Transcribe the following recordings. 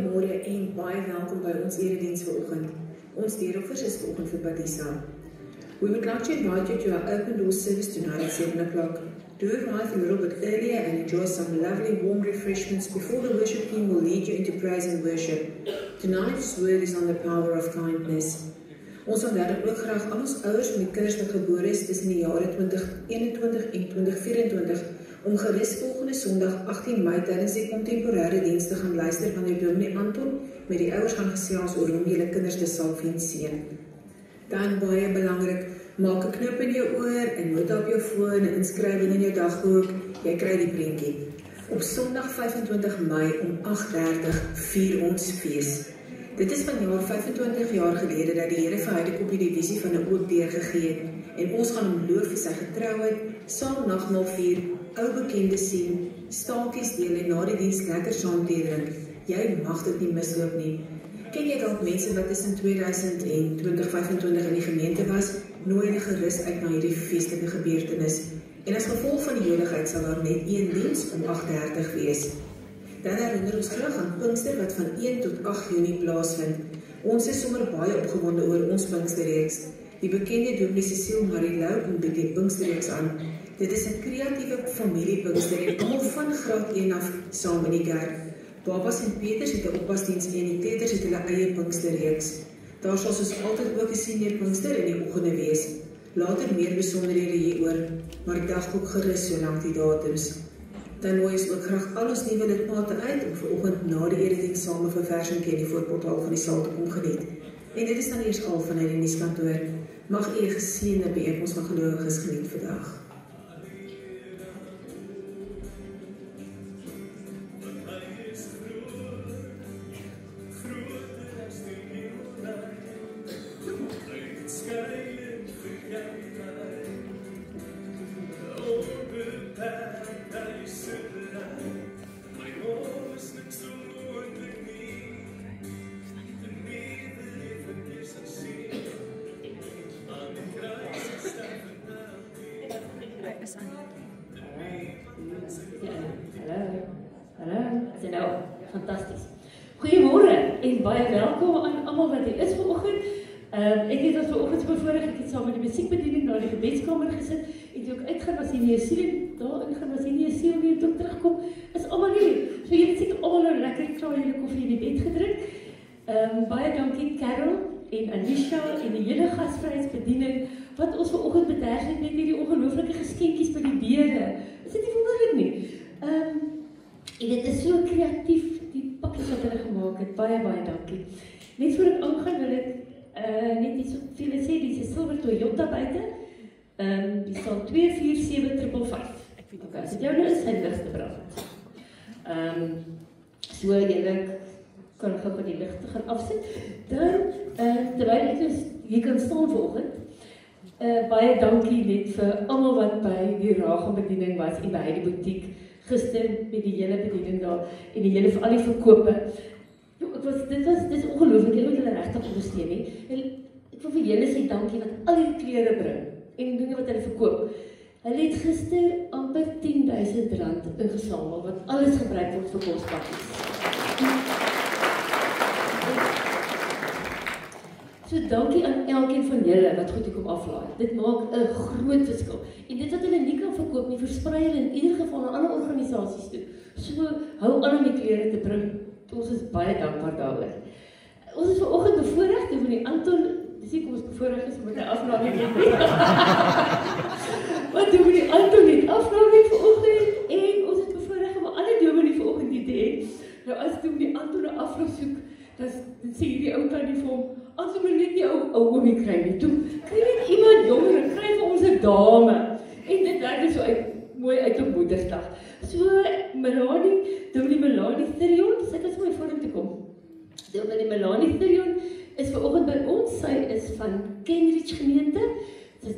Goeiemôre en baie welkom by ons erediens vanoggend. Ons deuroffers is vanoggend vir Padisa. We would like to invite you to our open door service tonight at 7 o'clock. Do arrive a little bit earlier and enjoy some lovely warm refreshments before the worship team will lead you into praise and worship. Tonight's word is on the power of kindness. Ons ontdek ook graag al ons ouers met kinders wat gebore is tussen die jare 2021 en 2024 om gerus volgende Sondag 18 Mei tydens die kontemporêre diens te gaan luister wanneer Dominee Anton met die ouers gaan gesels oor hoe om julle kinders te salf en seën. Dan baie belangrik, maak 'n knop in jou oor, 'n nota op jou foon, 'n inskrywing in jou dagboek, jy kry die prentjie. Op Sondag 25 Mei om 8:30 vier ons fees. Dit is vanjaar 25 jaar gelede dat die Here vir Heidekopie die visie van 'n oop deur gegee het en ons gaan hom loof vir sy getrouheid, saam nagmaal vier, ou bekende sien, staaltjies deel en na die diens lekker saam tee drink. Jy mag dit nie misloop nie. Ken jy dalk mense wat tussen 2000 en 2025 in die gemeente was, nooi hulle gerus uit na hierdie feestelike gebeurtenis. En as gevolg van die joligheid sal daar net een diens om 8:30 wees. Dan herinner ons terug aan Pinkster wat van 1 tot 8 Junie plaasvind. Ons is sommer baie opgewonde oor ons Pinksterreeks. Die bekende Dominee Cecile Marie Lou bied die Pinksterreeks aan. Dit is 'n kreatiewe familie Pinkster en almal van graad 1 af saam in die kerk. Babas en Peters het 'n oppasdiens en die kleuters het hulle eie Pinksterreeks. Daar sal soos altyd ook 'n senior Pinkster in die oggende wees. Later meer besonderhede hieroor, maar dagboek gerus solank die datums. Dan nooi ons ook graag al ons nuwe lidmate uit om vanoggend na die erediens saam 'n verversing in die voorportaal van die saal te kom geniet. En dit is dan eers al vanuit die nuuskantoor. Mag u 'n geseënde byeenkoms van gelowiges geniet vandag. Goeiemôre en baie welkom aan almal wat hier is vanoggend. Ek het as vanoggend bevoorreg, ek het saam met die musiekbediening na die gebedskamer gesit en toe ek uitgaan was hier nie 'n siel daar ingaan was hier nie 'n siel meer toe terugkom. Is almal hier. So julle het seker almal nou lekker klaar julle koffie in die bed gedrink. Baie dankie Carol en Anisha en die hele gasvryheidsbediening wat ons vanoggend bederf het met hierdie ongelooflike geskenkies by die deure. Is dit nie wonderlik nie? En dit is so kreatief. Pakkies wat hulle gemaak het, baie dankie. Net voor ek aangaan wil ek net iets op vir julle sê, dis 'n silwer Toyota buite. Die sal 247555. Okay, as dit jou nou is, sy ligte brand. So julle kan gou die ligte gaan afsit. Dan terwyl ek dus hier kan staan vanoggend, baie dankie net vir almal wat by die Ragenbediening was en by die butiek. Gister met die hele bediening daar en die hele al die verkope. Dit is ongelooflik, jy moet hulle regtig ondersteun nie. En ek wil vir julle sê dankie wat al die klere bring en dinge wat hulle verkoop. Hulle het gister amper R10,000 ingesamel wat alles gebruik word vir kospakkies. So dankie aan elkeen van julle wat goed kom aflaai. Dit maak 'n groot verskil. En dit wat hulle nie kan verkoop nie, versprei hulle in ieder geval na ander organisasies toe. So hou aan om die klere te bring. Ons is baie dankbaar daaroor. Ons is vanoggend bevoorreg toe meneer Anton, dis nie kom ons bevoorreg is met 'n afname nie. Wat doen meneer Anton het afname vanoggend en ons het bevoorreg om 'n ander dominee vanoggend hier te hê. Nou as toe meneer Anton 'n afloop soek, dan sê hierdie ou kan nie vir hom as jy net die ou oomie kry nie, toe kry net iemand jonger en kry vir ons 'n dame. En dit werk so mooi uit op Moedersdag. So Dominee Melanie Therion, sy kan sommer voor hom toe kom. Dominee Melanie Therion is vanoggend by ons, sy is van Kenridge gemeente, sy is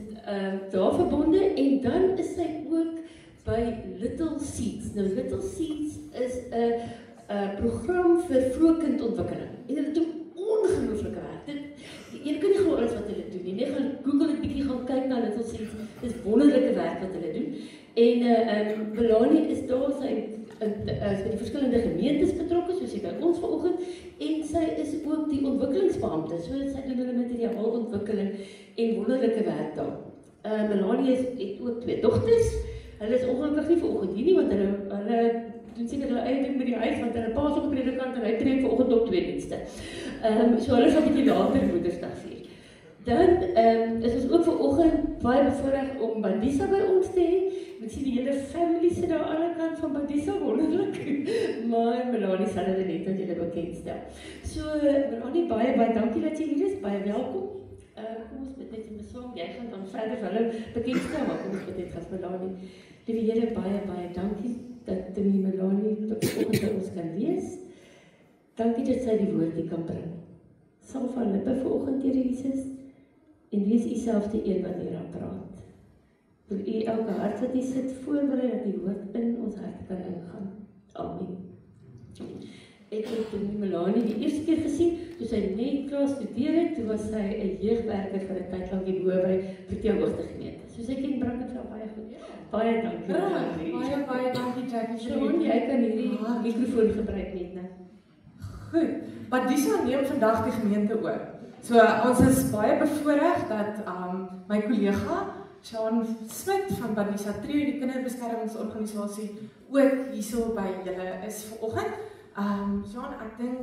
daar verbonde en dan is sy ook by Little Seeds. Nou Little Seeds is 'n program vir vroeë kindontwikkeling. En hulle doen ongelooflike werk. Jy kan nie glo alles wat hulle doen nie. Net gaan Google 'n bietjie gaan kyk na Little Seeds. Dis wonderlike werk wat hulle doen. En Melanie is daar, sy is by die verskillende gemeentes betrokke, soos by ons vanoggend, en sy is ook die ontwikkelingsbeampte, so sy doen hulle materiaalontwikkeling en wonderlike werk daar. Melanie het ook 2 dogters, hulle is ongelukkig nie vanoggend hier nie, want hulle doen seker hulle eie ding met die huis, want hulle pa is ook 'n predikant en hy trek vanoggend op 2 dienste. So hulle sal 'n bietjie later Moedersdag vier. Dan is ons ook vanoggend baie bevoorreg om Bandisa by ons te hê. Ek sien die hele family sit daar aan die ander kant van Bandisa, wonderlik. Maar Melanie sal hulle net aan julle bekendstel. So Melanie, baie dankie dat jy hier is, baie welkom. Kom ons bid net in saam, jy gaan dan verder vir hulle bekendstel, maar kom ons bid net as Melanie. Liewe Here, baie dankie dat die Melanie vanoggend by ons kan wees. Dankie dat sy die woord hier kan bring. Sal van lippe vanoggend, Here Jesus, en wees u self die een wat hieraan praat. Wil u elke hart wat hier sit voorberei dat die woord in ons hart kan ingaan. Amen. Ek het die Melanie die eerste keer gesien, toe sy net klaar studeer het, toe was sy 'n jeugwerker vir 'n tyd lank hier bo by Protea Hoogtegemeente. So sy ken Brackenfell baie goed. Baie dankie. Baie dankie Jackie. Shaun, jy kan hierdie mikrofoon gebruik net nou. Goed, Bandisa neem vandag die gemeente oor. So ons is baie bevoorreg dat my kollega Shaun Smit van Bandisa Trio, die kinderbeskermingsorganisasie, ook hierso by julle is vanoggend. Shaun, ek dink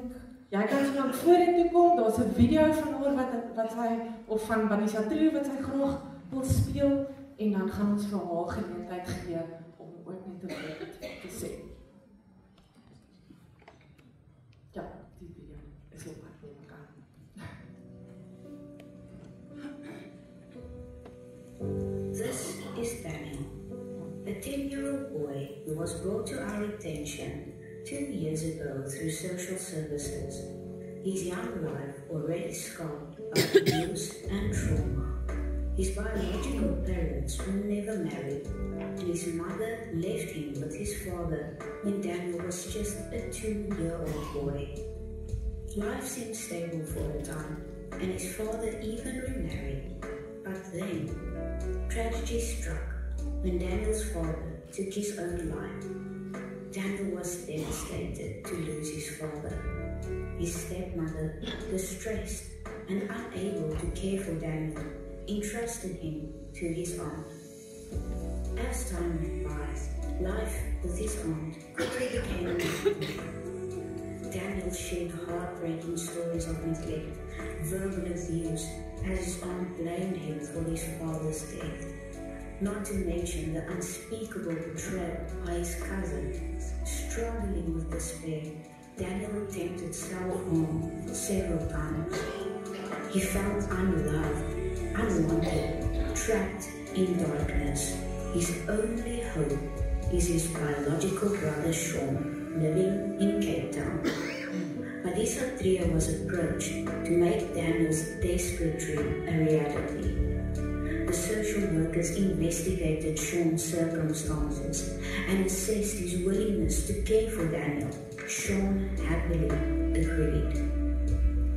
jy kan so lank vorentoe kom. Daar's 'n video van haar wat sy of van Bandisa Trio wat sy graag wil speel en dan gaan ons vir haar geleentheid gee om ook net 'n woord te sê. Ja, die video is op pad met mekaar. This is Daniel, a 10-year-old boy who was brought to our attention 2 years ago through social services. His young life already scarred by abuse and trauma. His biological parents were never married, and his mother left him with his father when Daniel was just a 2-year-old boy. Life seemed stable for a time, and his father even remarried. But then, tragedy struck when Daniel's father took his own life. Daniel was devastated to lose his father. His stepmother, distressed and unable to care for Daniel, entrusted him to his aunt. As time went by, life with his aunt quickly became a nightmare. Daniel shared heartbreaking stories of neglect, verbal abuse, as his aunt blamed him for his father's death. Not to mention the unspeakable betrayal by his cousin. Struggling with despair, Daniel attempted self-harm several times. He felt unloved, unwanted, trapped in darkness. His only hope is his biological brother Shaun, living in Cape Town. Bandisa Trio was approached to make Daniel's desperate dream a reality. The social workers investigated Shaun's circumstances and assessed his willingness to care for Daniel. Shaun happily agreed.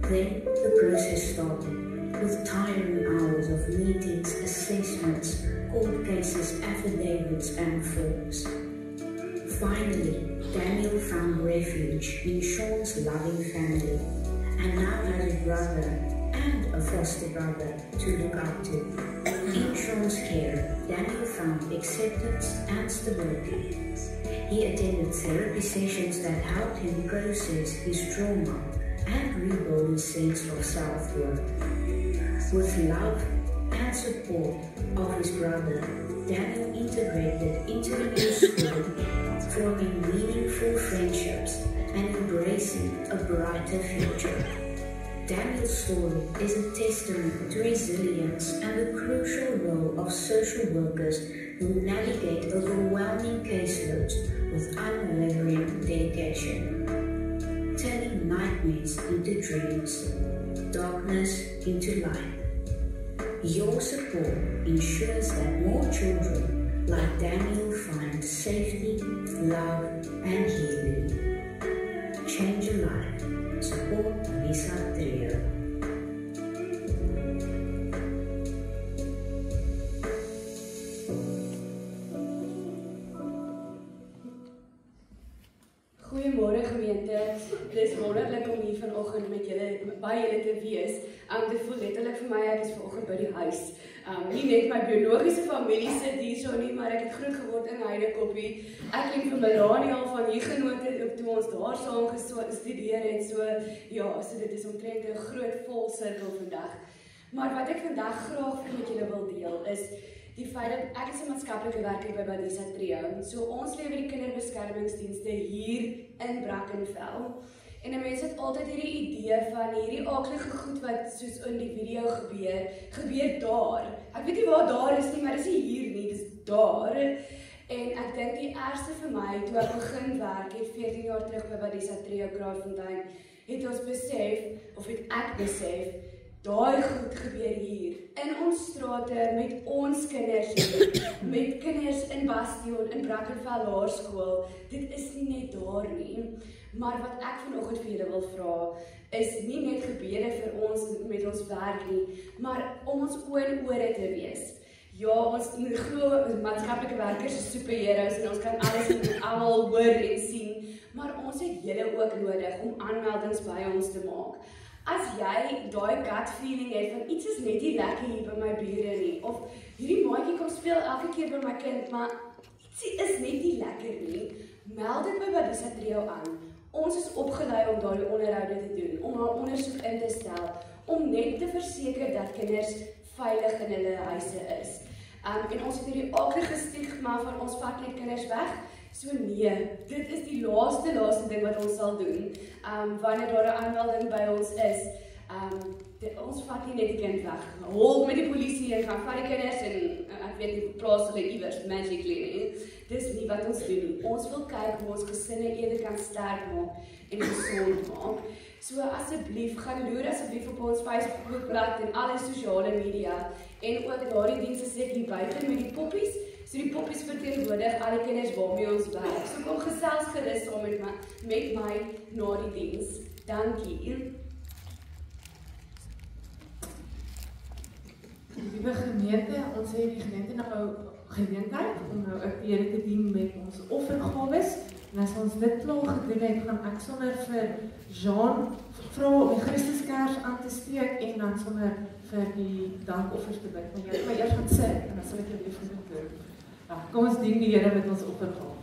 Then the process started, with tiring hours of meetings, assessments, court cases, affidavits and forms. Finally, Daniel found refuge in Shaun's loving family and now has a brother and a foster brother to look up to. In Shaun's care, Daniel found acceptance and stability. He attended therapy sessions that helped him process his trauma and rebuild his sense of self-worth. With love and support of his brother, Daniel integrated into a new school, forming meaningful friendships and embracing a brighter future. Daniel's story is a testament to resilience and the crucial role of social workers who navigate overwhelming caseloads with unwavering dedication, turning nightmares into dreams, darkness into light. Your support ensures that more children like Daniel find safety, love, and healing. Change a life. Support Bandisa Trio. gemeente. Dis wonderlik om hier vanoggend met julle by julle te wees. Dit voel letterlik vir my ek is vanoggend by die huis. Nie net my biologiese familie sit hierso nie, maar ek het groot geword in Heidekoppie. Ek en vir Melanie al van hier genote toe ons daar saam gestudeer het. So dit is omtrent 'n groot volsirkel vandag. Maar wat ek vandag graag met julle wil deel is die feit dat ek is 'n maatskaplike werker by Badisa Trio. So ons lewer die kinderbeskermingsdienste hier in Brackenfell. En 'n mens het altyd hierdie idee van hierdie aaklige goed wat soos in die video gebeur daar. Ek weet nie waar daar is nie, maar dis nie hier nie, dis daar. En ek dink die ergste vir my toe ek begin werk het 14 jaar terug by Badisa Trio Kraaifontein, het ons besef of het ek besef daai goed gebeur hier, in ons strate, met ons kinders hier, met kinders in Bastion, in Brackenfell Laerskool, dit is nie net daar nie, maar wat ek vanoggend vir julle wil vra, is nie net gebede vir ons met ons werk nie, maar om ons oë en ore te wees. Ja, ons glo maatskaplike werkers is superheroes en ons kan alles en almal hoor en sien, maar ons het julle ook nodig om aanmeldings by ons te maak. As jy daai gut feeling het van iets is net nie lekker hier by my bure nie, of hierdie maatjie kom speel elke keer by my kind, maar ietsie is net nie lekker nie, meld dit by Badisa Trio aan. Ons is opgelei om daardie onderhoude te doen, om haar ondersoek in te stel, om net te verseker dat kinders veilig in hulle huise is. En ons het hierdie aaklige stigma van ons vat net kinders weg. So nee, dit is die laaste ding wat ons sal doen, wanneer daar 'n aanmelding by ons is. Ons vat nie net die kind weg, hol met die polisie en gaan vat die kinders en ek weet nie, plaas hulle iewers magically nie. Dis nie wat ons doen nie. Ons wil kyk hoe ons gesinne eerder kan sterk maak en gesond maak. So asseblief, gaan loer asseblief op ons Facebookblad en alle sosiale media en ook daardie dienste sit hier buite met die poppies. So die poppies verteenwoordig al die kinders waarmee ons werk. So kom gesels gerus saam met my na die diens. Dankie. Liewe gemeente, ons het die gemeente nou geleentheid om nou ook die Here te dien met ons offergawes. En as ons dit klaar gedoen het, gaan ek sommer vir Jean vra om die Christuskers aan te steek en dan sommer vir die dankoffers te bid. Maar jy moet eers gaan sit en dan sal ek jou lief doen. Kom ons dien die Here met ons offergawes.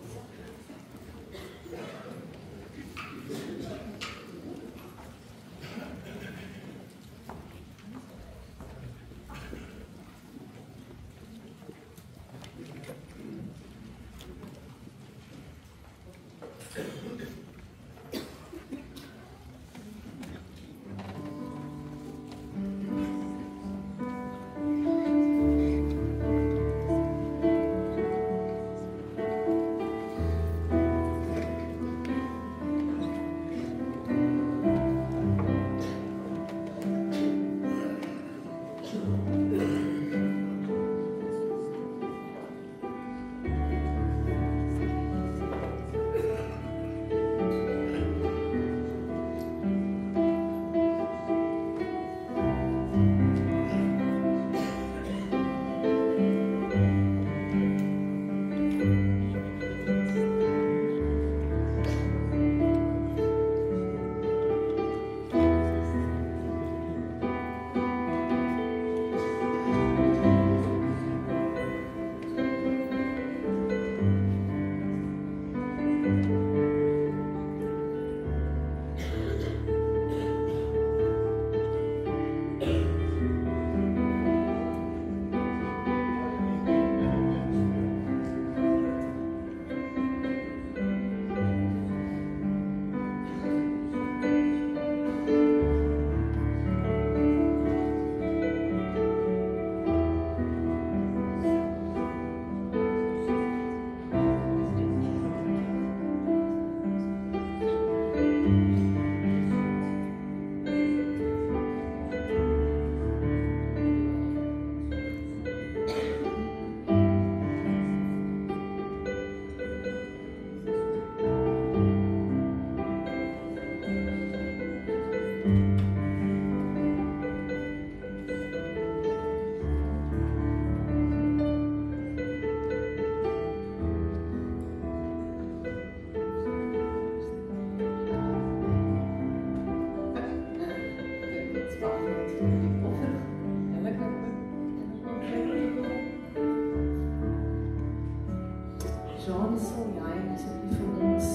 Jean, sal jy asseblief vir ons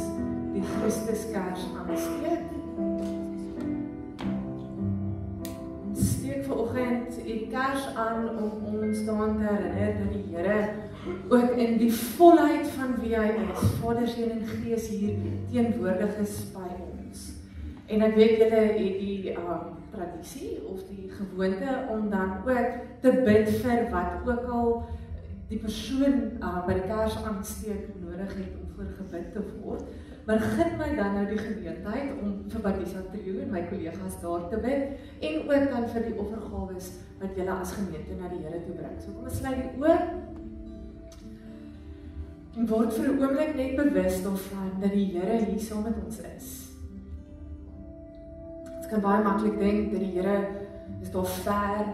die Christuskers aansteek? Ons steek vanoggend die kers aan om ons daaraan te herinner dat die Here ook in die volheid van wie hy is, Vader, Seun en Gees hier teenwoordig is by ons. En ek weet julle het die tradisie of die gewoonte om dan ook te bid vir wat ook al die persoon by die kers aansteek nodig het om voor gebid te word. Maar gun my dan nou die geleentheid om vir Badisa Trio en my kollegas daar te bid en ook dan vir die offergawes wat julle as gemeente na die Here toe bring. So kom ons sluit die oë en word vir 'n oomblik net bewus daarvan dat die Here hier saam met ons is. Ons kan baie maklik dink dat die Here is daar ver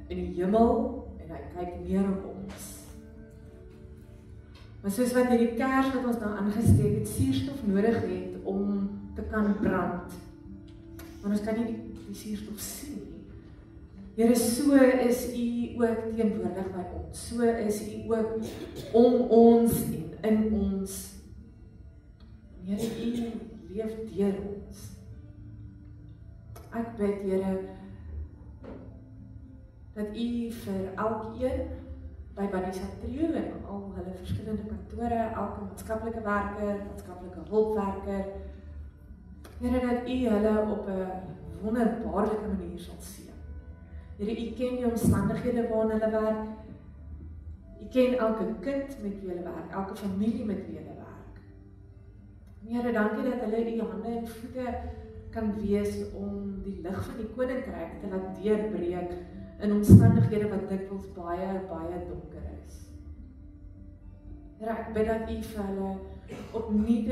in die hemel en hy kyk neer op ons. Maar soos wat hierdie kers wat ons nou aangesteek het, suurstof nodig het om te kan brand. Want ons kan nie die suurstof sien nie. Here, so is U ook teenwoordig by ons. So is U ook om ons en in ons. Here, U leef deur ons. Ek bid, Here, dat U vir elkeen by Badisa Trio en al hulle verskillende kantore, elke maatskaplike werker, maatskaplike hulpwerker, Here, dat U hulle op 'n wonderbaarlike manier sal seën. Here, U ken die omstandighede waarin hulle werk. U ken elke kind met wie hulle werk, elke familie met wie hulle werk. Here, dankie dat hulle U hande en voete kan wees om die lig van die koninkryk te laat deurbreek in omstandighede wat dikwels baie, baie donker is. Here, ek bid dat U vir hulle opnuut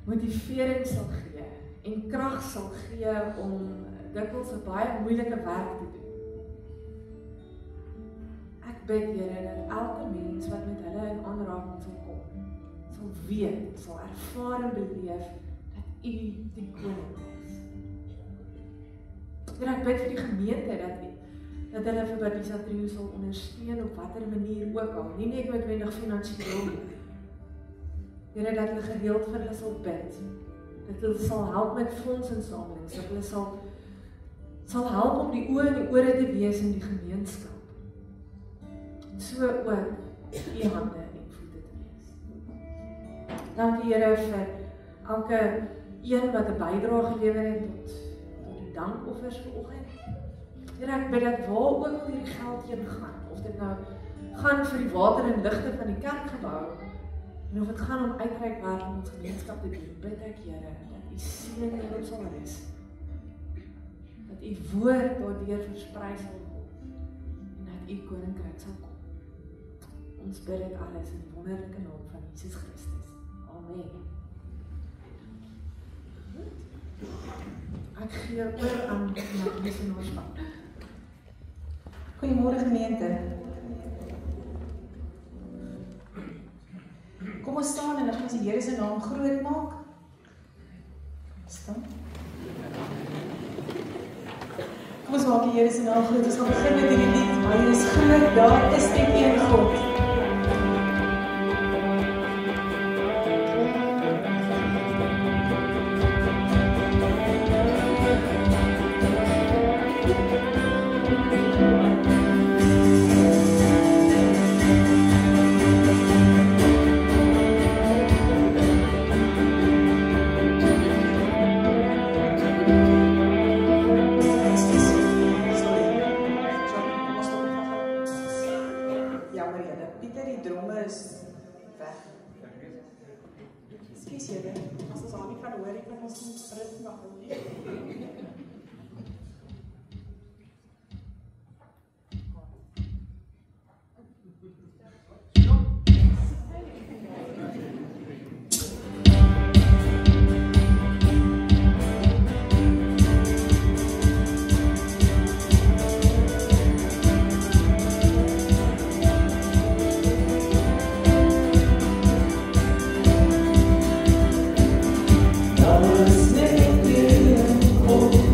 motivering sal gee en krag sal gee om dikwels 'n baie moeilike werk te doen. Ek bid, Here, dat elke mens wat met hulle in aanraking sal kom, sal weet, sal ervaar en beleef dat U die koning is. Here, ek bid vir die gemeente dat hulle vir Badisa Trio sal ondersteun op watter manier ook al, nie net noodwendig finansiëel nie. Here, dat hulle gereeld vir hulle sal bid, dat hulle sal help met fondsinsamelings, dat hulle sal help om die oë en die ore te wees in die gemeenskap. So ook U hande en voete te wees. Dankie, Here, vir elke een wat 'n bydrae gelewer het tot die dankoffers vanoggend. Here, ek bid dat waar ook al hierdie geld heen gaan, of dit nou gaan vir die water en ligte van die kerkgebou, en of dit gaan om uitreikwerk in ons gemeenskap te doen, bid ek, Here, dat U seën hierop sal rus. Dat U woord daardeur versprei sal word, en dat U koninkryk sal kom. Ons bid dit alles in die wonderlike naam van Jesus Christus. Amen. Ek gee oor aan die missionaarskap. Goeiemôre gemeente. Kom ons staan en ons die Here se naam groot maak. Staan. Kom ons maak die Here se naam groot. Ons gaan begin met hierdie lied. Hy is groot, daar is net een God. Oh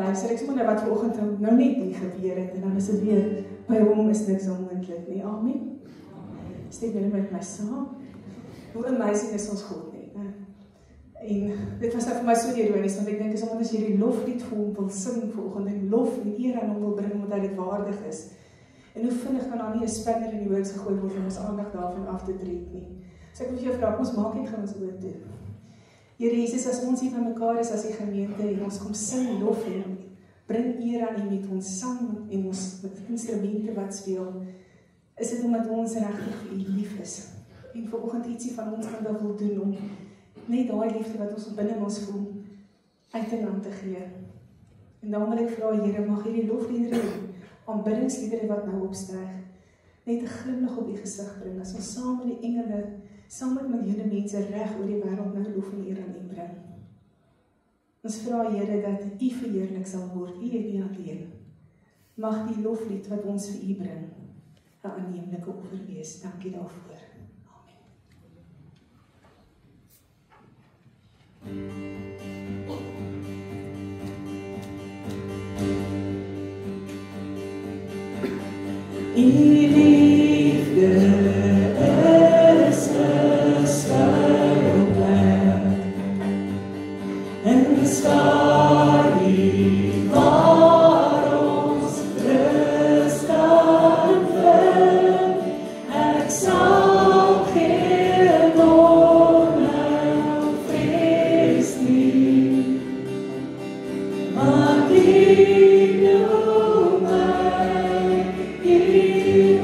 Luister, ek sê maar wat vanoggend nou net nie gebeur het en dan is dit weer by hom is niks onmoontlik nie. Amen. Stem julle met my saam. Hoe amazing is ons God nie. En dit was nou vir my so ironies want ek dink as ons hierdie loflied vir hom wil sing vanoggend en lof en eer aan hom wil bring omdat hy dit waardig is. En hoe vinnig kan daar nie 'n spinner in die hoogs gegooi word om ons aandag daarvan af te trek nie. So ek wil vir jou vra, ons maak net gou ons oë toe. Here Jesus, as ons hier by mekaar is as die gemeente en ons kom sing lof en bring eer aan U met ons sang en ons met instrumente wat speel, is dit omdat ons regtig vir U lief is. En vanoggend ietsie van ons kan wil doen om net daai liefde wat ons binne ons voel uit en aan te gee. En dan wil ek vra Here, mag hierdie lofliedere, aanbiddingsliedere wat nou opstyg, net 'n glimlag op U gesig bring as ons saam met die engele, saam met miljoene mense reg oor die wêreld nou lof en eer aan U bring. Ons vra Here dat U verheerlik sal word, U en U alleen. Mag die loflied wat ons vir U bring 'n aanneemlike offer wees. Dankie daarvoor. U liefde is 'n skuilplek en skadu waar ons rus kan vind. Ek sal geen onheil vrees nie, maar U noem my hier.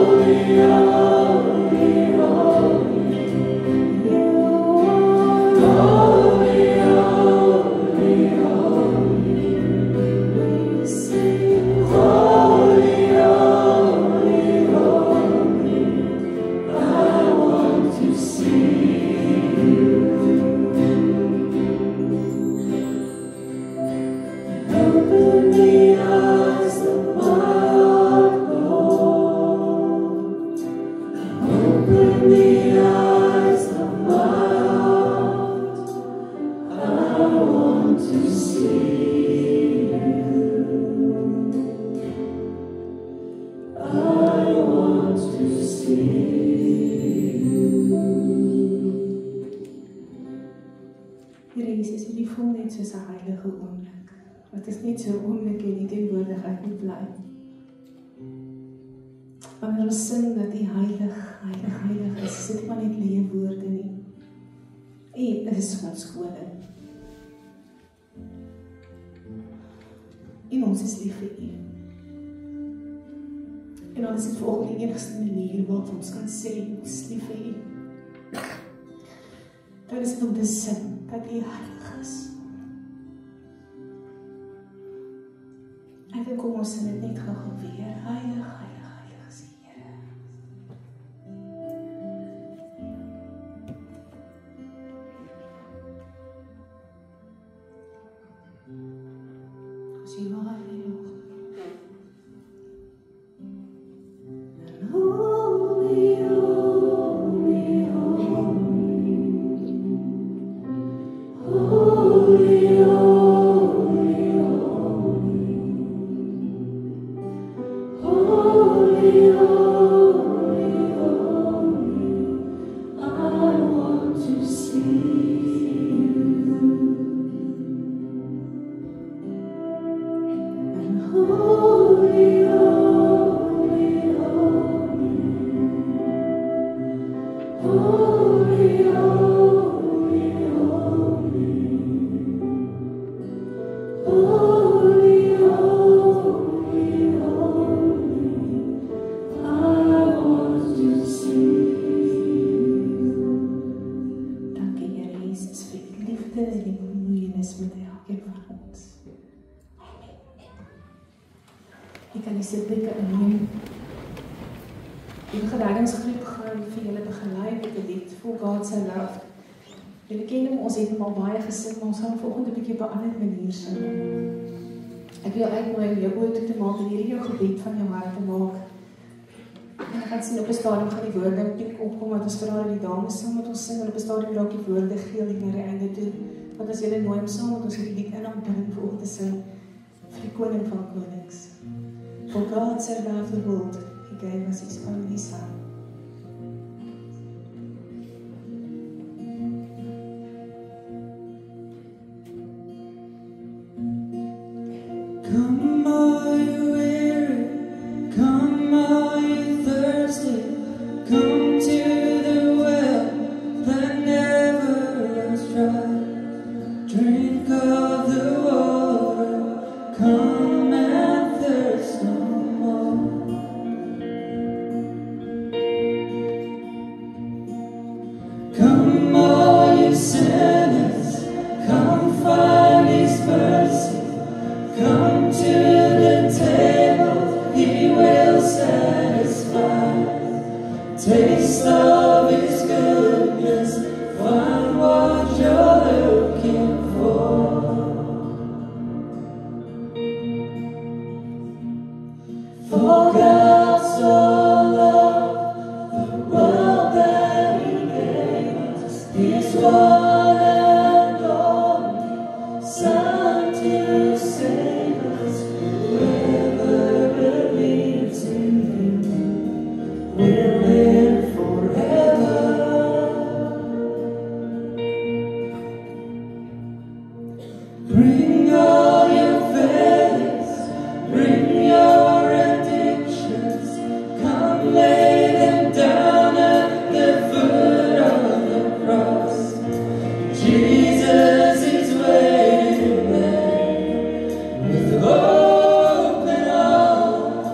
Holy, holy. heilige oomblik. Wat is net so 'n oomblik en die teenwoordigheid moet bly. Wanneer ons sing dat U heilig, heilig, heilig is, dit maar net leë woorde nie. U is ons koning. En ons is lief vir U. En dan is dit volgens die enigste manier wat ons kan sê, ons is lief vir U. Dan is dit om te sing dat U heilig is. Ek dink kom ons sing dit net gou weer. Heilig, heilig, heilig is die Here. As jy waar jy nog. Ek wil uitnooi om jou oë toe te maak en hierdie jou gebed van jou hart te maak. En ek gaan sien op 'n stadium gaan die woorde net opkom wat ons vra dat die dames saam met ons sing en op 'n stadium raak die woorde geel die na die einde toe. Want as julle nooi om saam met ons hierdie lied in aanbidding vir oggend te sing vir die koning van konings. For God so loved the world, He gave us His only Son. Come all you weary, come all you thirsty, come to the well that never runs dry. Drink of the water, come and thirst no more. Come all you sinners, come find His mercy. Come to the table, He will satisfy. Taste of His goodness, find what you're looking for. For God so loved the world that He gave us His one and only Son to save us. Whoever believes in Him will live forever. Bring all your failures, bring your addictions, come lay them down at the foot of the cross. Jesus is waiting there with open arms.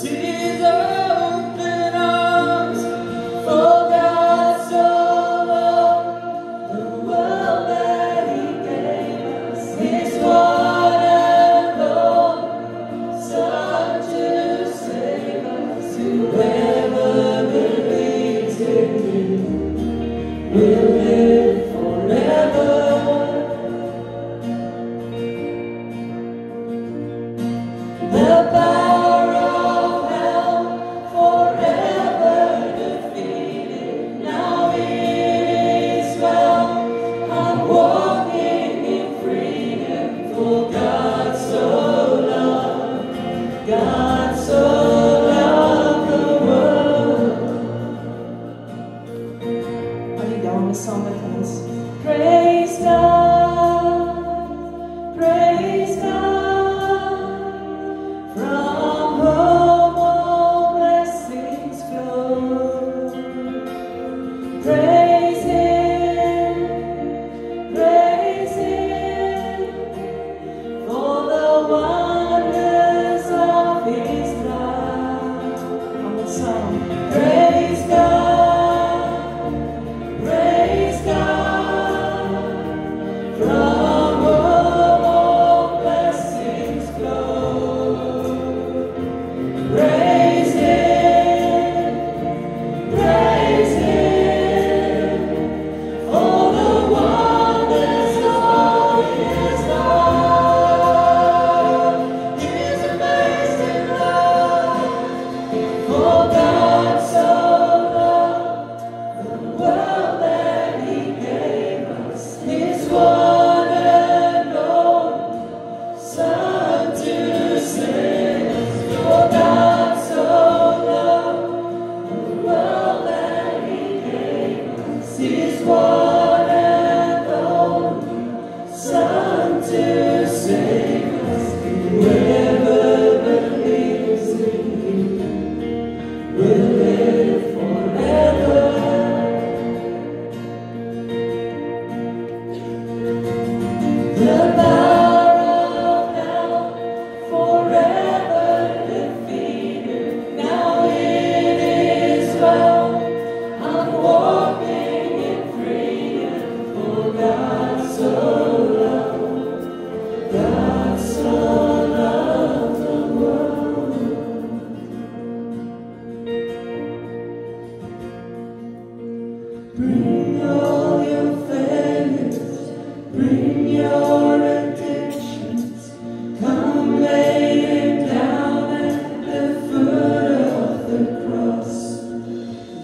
His open arms. For God so loved the world that He gave us His one and only Son to save us. Whoever believes in Him will live forever. The power of hell forever defeated. Now it is well. I'm walking in freedom. For God so loved, God so loved the world. Al die dames saam Bring all your failures, bring your addictions. Come lay them down at the foot of the cross.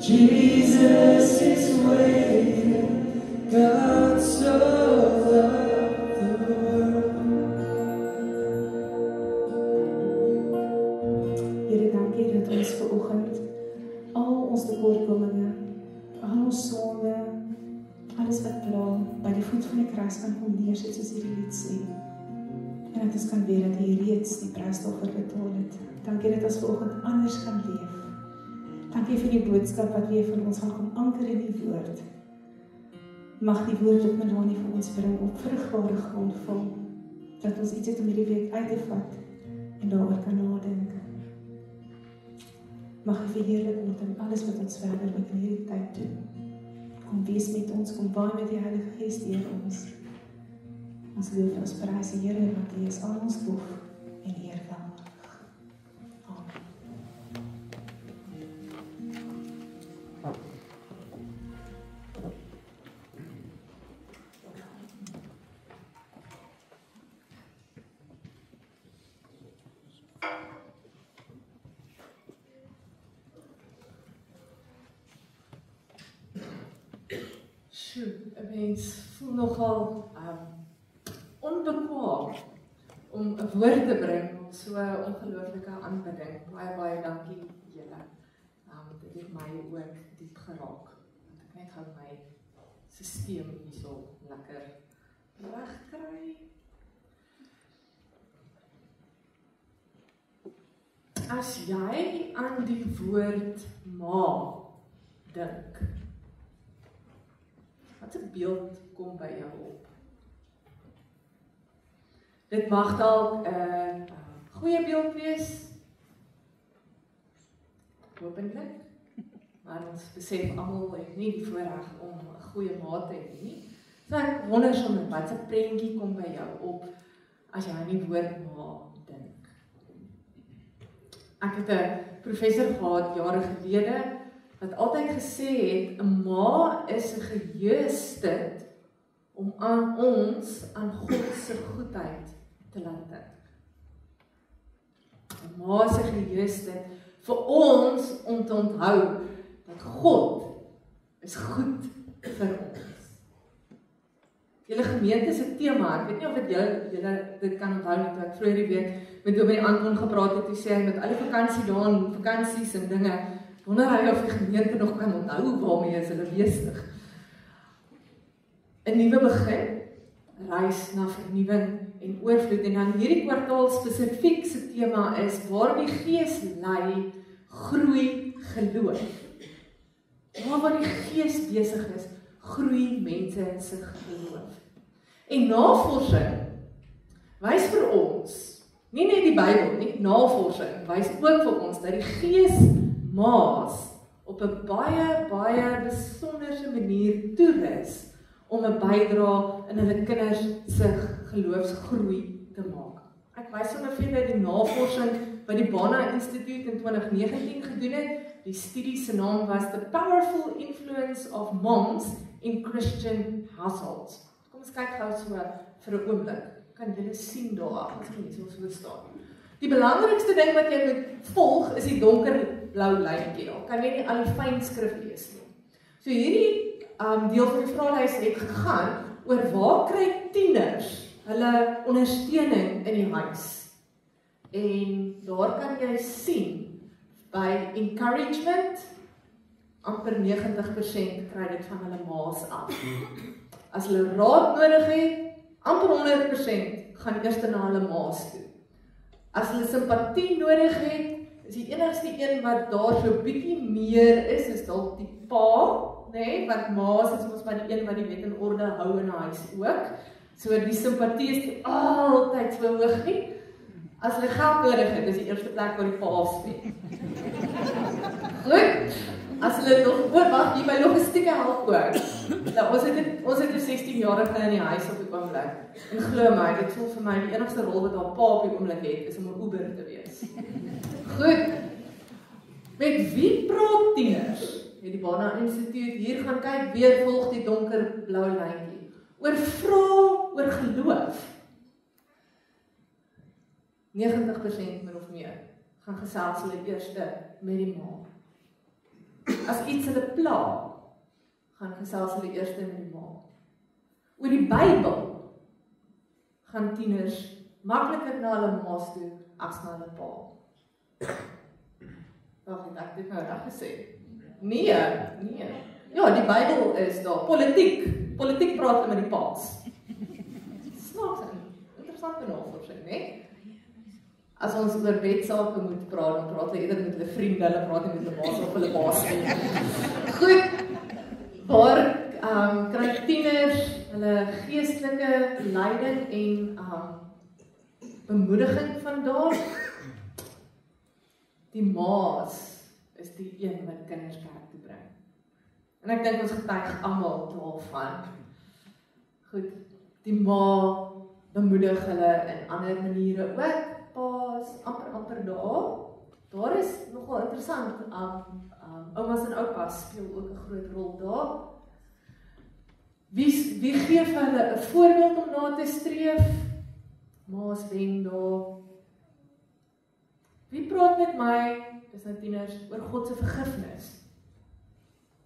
Jesus is waiting. God so loved the world. Here, dankie dat ons vanoggend al ons tekortkominge, al ons sonde, alles wat pla, by die voet van die kruis kan kom neersit soos hierdie lied sê. En dat ons kan weet dat hy reeds die prys daarvoor betaal het. Dankie dat ons vanoggend anders kan leef. Dankie vir die boodskap wat weer van ons gaan kom anker in die woord. Mag die woord op Melanie vir ons bring op vrugbare grond val, dat ons iets het om hierdie week uit te vat en daaroor kan nadink. Mag hy verheerlik word in alles wat ons verder ook in hierdie tyd doen. Kom wees met ons, kom waai met die Heilige Gees deur ons. Ons loof en ons prys die Here, want hy is al ons lof en eer waardig. Amen. Een mens voel nogal onbekwaam om 'n woord te bring om so 'n ongelooflike aanbidding. Baie dankie julle. Dit het my ook diep geraak. Want ek net gou my stelsel hierso lekker regkry. As jy aan die woord ma dink, wat 'n beeld kom by jou op? Dit mag dalk 'n goeie beeld wees, hopelik, maar ons besef almal het nie die voorreg om 'n goeie ma te hê nie. So ek wonder sommer wat 'n prentjie kom by jou op as jy aan die woord ma dink. Ek het 'n professor gehad jare gelede wat altyd gesê het, 'n ma is 'n geheustet om aan ons aan God se goedheid te laat dink. 'n Ma is 'n geheustet vir ons om te onthou dat God is goed vir ons. Julle gemeente se tema, ek weet nie of julle dit kan onthou nie, toe ek vroeër die week met Dominee Anton gepraat het, toe sê hy met al die vakansies en dinge, wonder hy of die gemeente nog kan onthou waarmee is hulle besig. 'n Nuwe begin, reis na vernuwing en oorvloed, en dan hierdie kwartaal spesifiek se tema is, waar die Gees lei, groei geloof. Waar die Gees besig is, groei mense se geloof. En navorsing wys vir ons, nie net die Bybel nie, navorsing wys ook vir ons dat die Gees ma's op 'n baie besonderse manier toerus om 'n bydrae in hulle kinders se geloofsgroei te maak. Ek wys sommer vir julle die navorsing wat die Bana Instituut in 2019 gedoen het. Die studie se naam was The Powerful Influence of Moms in Christian Households. Kom ons kyk gou so vir 'n oomblik. Kan julle sien daar, as jy so staan. Die belangrikste ding wat jy moet volg is die donkerblou lyntjie. Al kan jy nie al die fyn skrif lees nie. So hierdie deel van die vraelys het gegaan oor waar kry tieners hulle ondersteuning in die huis. En daar kan jy sien by encouragement, amper 90% kry dit van hulle ma's af. As hulle raad nodig het, amper 100% gaan eers na hulle ma's toe. As hulle simpatie nodig het, is die enigste een wat daar so bietjie meer is dalk die pa, nê, want ma's is ons maar die een wat die wet en orde hou in 'n huis ook. So die simpatie is nie altyd so hoog nie. As hulle geld nodig het, is die eerste plek waar die pa speel. Goed. As hulle nog wag, hier by logistieke help ook. Nou ons het 'n 16-jarige in die huis op die oomblik. En glo my, dit voel vir my die enigste rol wat haar pa op die oomblik het, is om 'n Uber te wees. Goed. Met wie praat tieners? Het die Bana Instituut, hier gaan kyk, weer volg die donkerblou lyntjie. Oor vra oor geloof. 90% min of meer gaan gesels hulle eerste met die ma. As iets hulle pla, gaan gesels hulle eerste met die ma. Oor die Bybel gaan tieners makliker na hulle ma's toe as na hulle pa. Wag, ek het nou reg gesê. Nee. Ja, die Bybel is daar. Politiek praat hulle met die pa's. Snaaks en interessante navorsing, né? As ons oor wetsake moet praat, dan praat hulle eerder met hulle vriende, hulle praat nie met hulle ma's of hulle pa's nie. Goed. Waar kry tieners hulle geestelike leiding en bemoediging vandaan? Die ma's is die een wat kinders kerk toe bring. En ek dink ons getuig almal daarvan. Goed, die ma bemoedig hulle in ander maniere ook. Pa's amper daar. Daar is nogal interessant. Oumas en oupas speel ook 'n groot rol daar. Wie gee vir hulle 'n voorbeeld om na te streef? Ma's wen daar. Wie praat met my, dis nou tieners, oor God se vergifnis?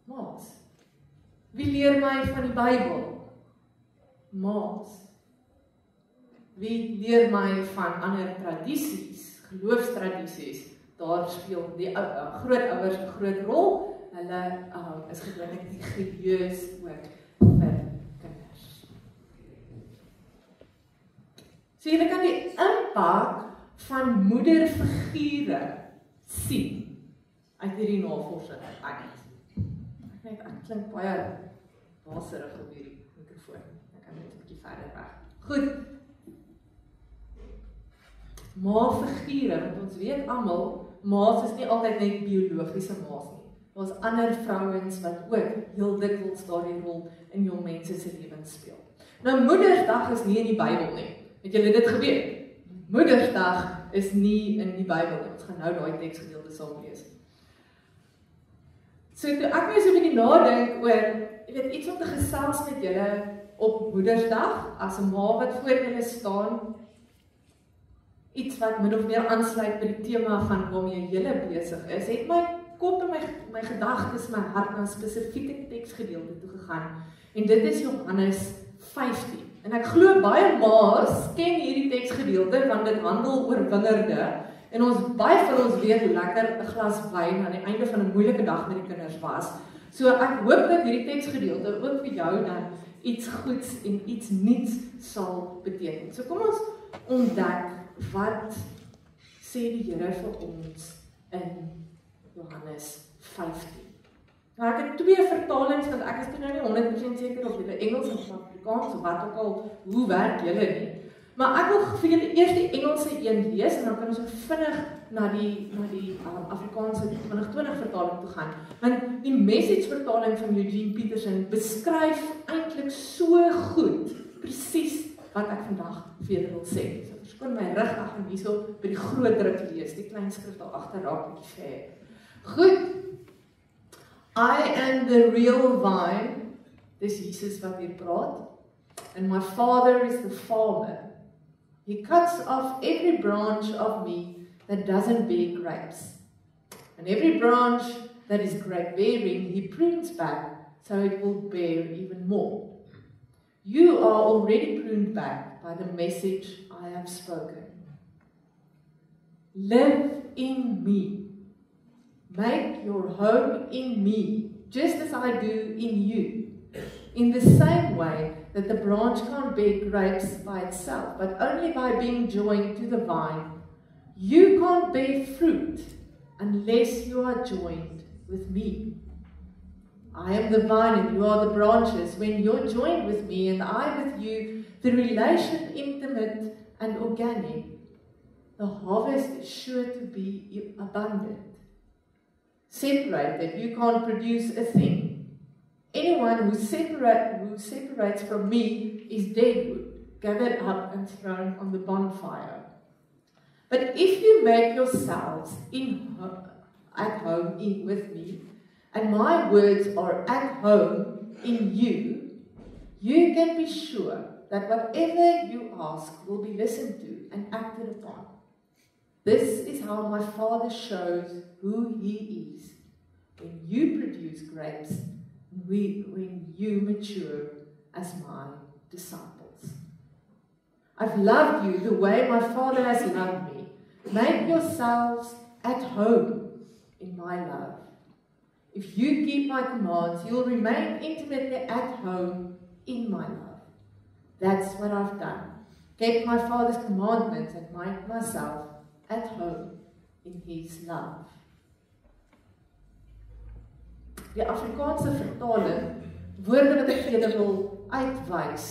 Ma's. Wie leer my van die Bybel? Ma's. Wie leer my van ander tradisies, geloofstradisies? Daar speel die grootouers 'n groot rol. Hulle is gewoonlik religieus ook vir kinders. So jy kan die impak van moederfigure sien uit hierdie navorsing uit. Ek klink baie baserig op hierdie mikrofoon. Ek kan net 'n bietjie verder weg. Goed. Ma-figure, want ons weet almal, ma's is nie altyd net biologiese ma's nie. Daar's ander vrouens wat ook heel dikwels daardie rol in jong mense se lewens speel. Nou Moedersdag is nie in die Bybel nie. Het julle dit geweet? Moedersdag is nie in die Bybel nie. Ons gaan nou daai teksgedeelte saam lees. So toe ek net so 'n bietjie nadink oor, jy weet, iets om te gesels met julle op Moedersdag as 'n ma wat voor julle staan, iets wat min of meer aansluit by die tema van waarmee julle besig is, het my kop en my gedagtes, my hart na 'n spesifieke teksgedeelte toe gegaan. En dit is Johannes 15. En ek glo baie ma's ken hierdie teksgedeelte want dit handel oor wingerde. En baie van ons weet hoe lekker 'n glas wyn aan die einde van 'n moeilike dag met die kinders was. So ek hoop dat hierdie teksgedeelte ook vir jou dan iets goeds en iets nuuts sal beteken. So kom ons ontdek wat sê die Here vir ons in Johannes 15. Nou ek het twee vertalings want ek is nou nie 100% seker of julle Engels of Afrikaans of wat ook al, hoe werk julle nie. Maar ek wil vir julle eers die Engelse een lees en dan kan ons ook vinnig na die Afrikaanse 2020 vertaling toe gaan. Want die Message vertaling van Eugene Peterson beskryf eintlik so goed presies wat ek vandag vir julle wil sê. So verskoon my rug, ek gaan hierso by die groot druk lees, die klein skrif daar agter raak bietjie ver. Goed. I am the real vine, dis Jesus wat hier praat, and my Father is the farmer. He cuts off every branch of me that doesn't bear grapes, and every branch that is grape-bearing he prunes back so it will bear even more. You are already pruned back by the message I have spoken. Live in me. Make your home in me, just as I do in you. In the same way that the branch can't bear grapes by itself, but only by being joined to the vine. You can't bear fruit unless you are joined with me. I am the vine and you are the branches. When you're joined with me and I with you, the relation intimate and organic, the harvest is sure to be abundant. Separated, you can't produce a thing. Anyone who separates from me is dead wood, gathered up and thrown on the bonfire. But if you make yourselves at home with me, and my words are at home in you, you can be sure that whatever you ask will be listened to and acted upon. This is how my Father shows who He is. When you produce grapes, when you mature as my disciples. I've loved you the way my Father has loved me. Make yourselves at home in my love. If you keep my commands, you'll remain intimately at home in my love. That's what I've done. Kept my Father's commandments and made myself at home in His love. Die Afrikaanse vertaling, woorde wat ek vir julle wil uitwys,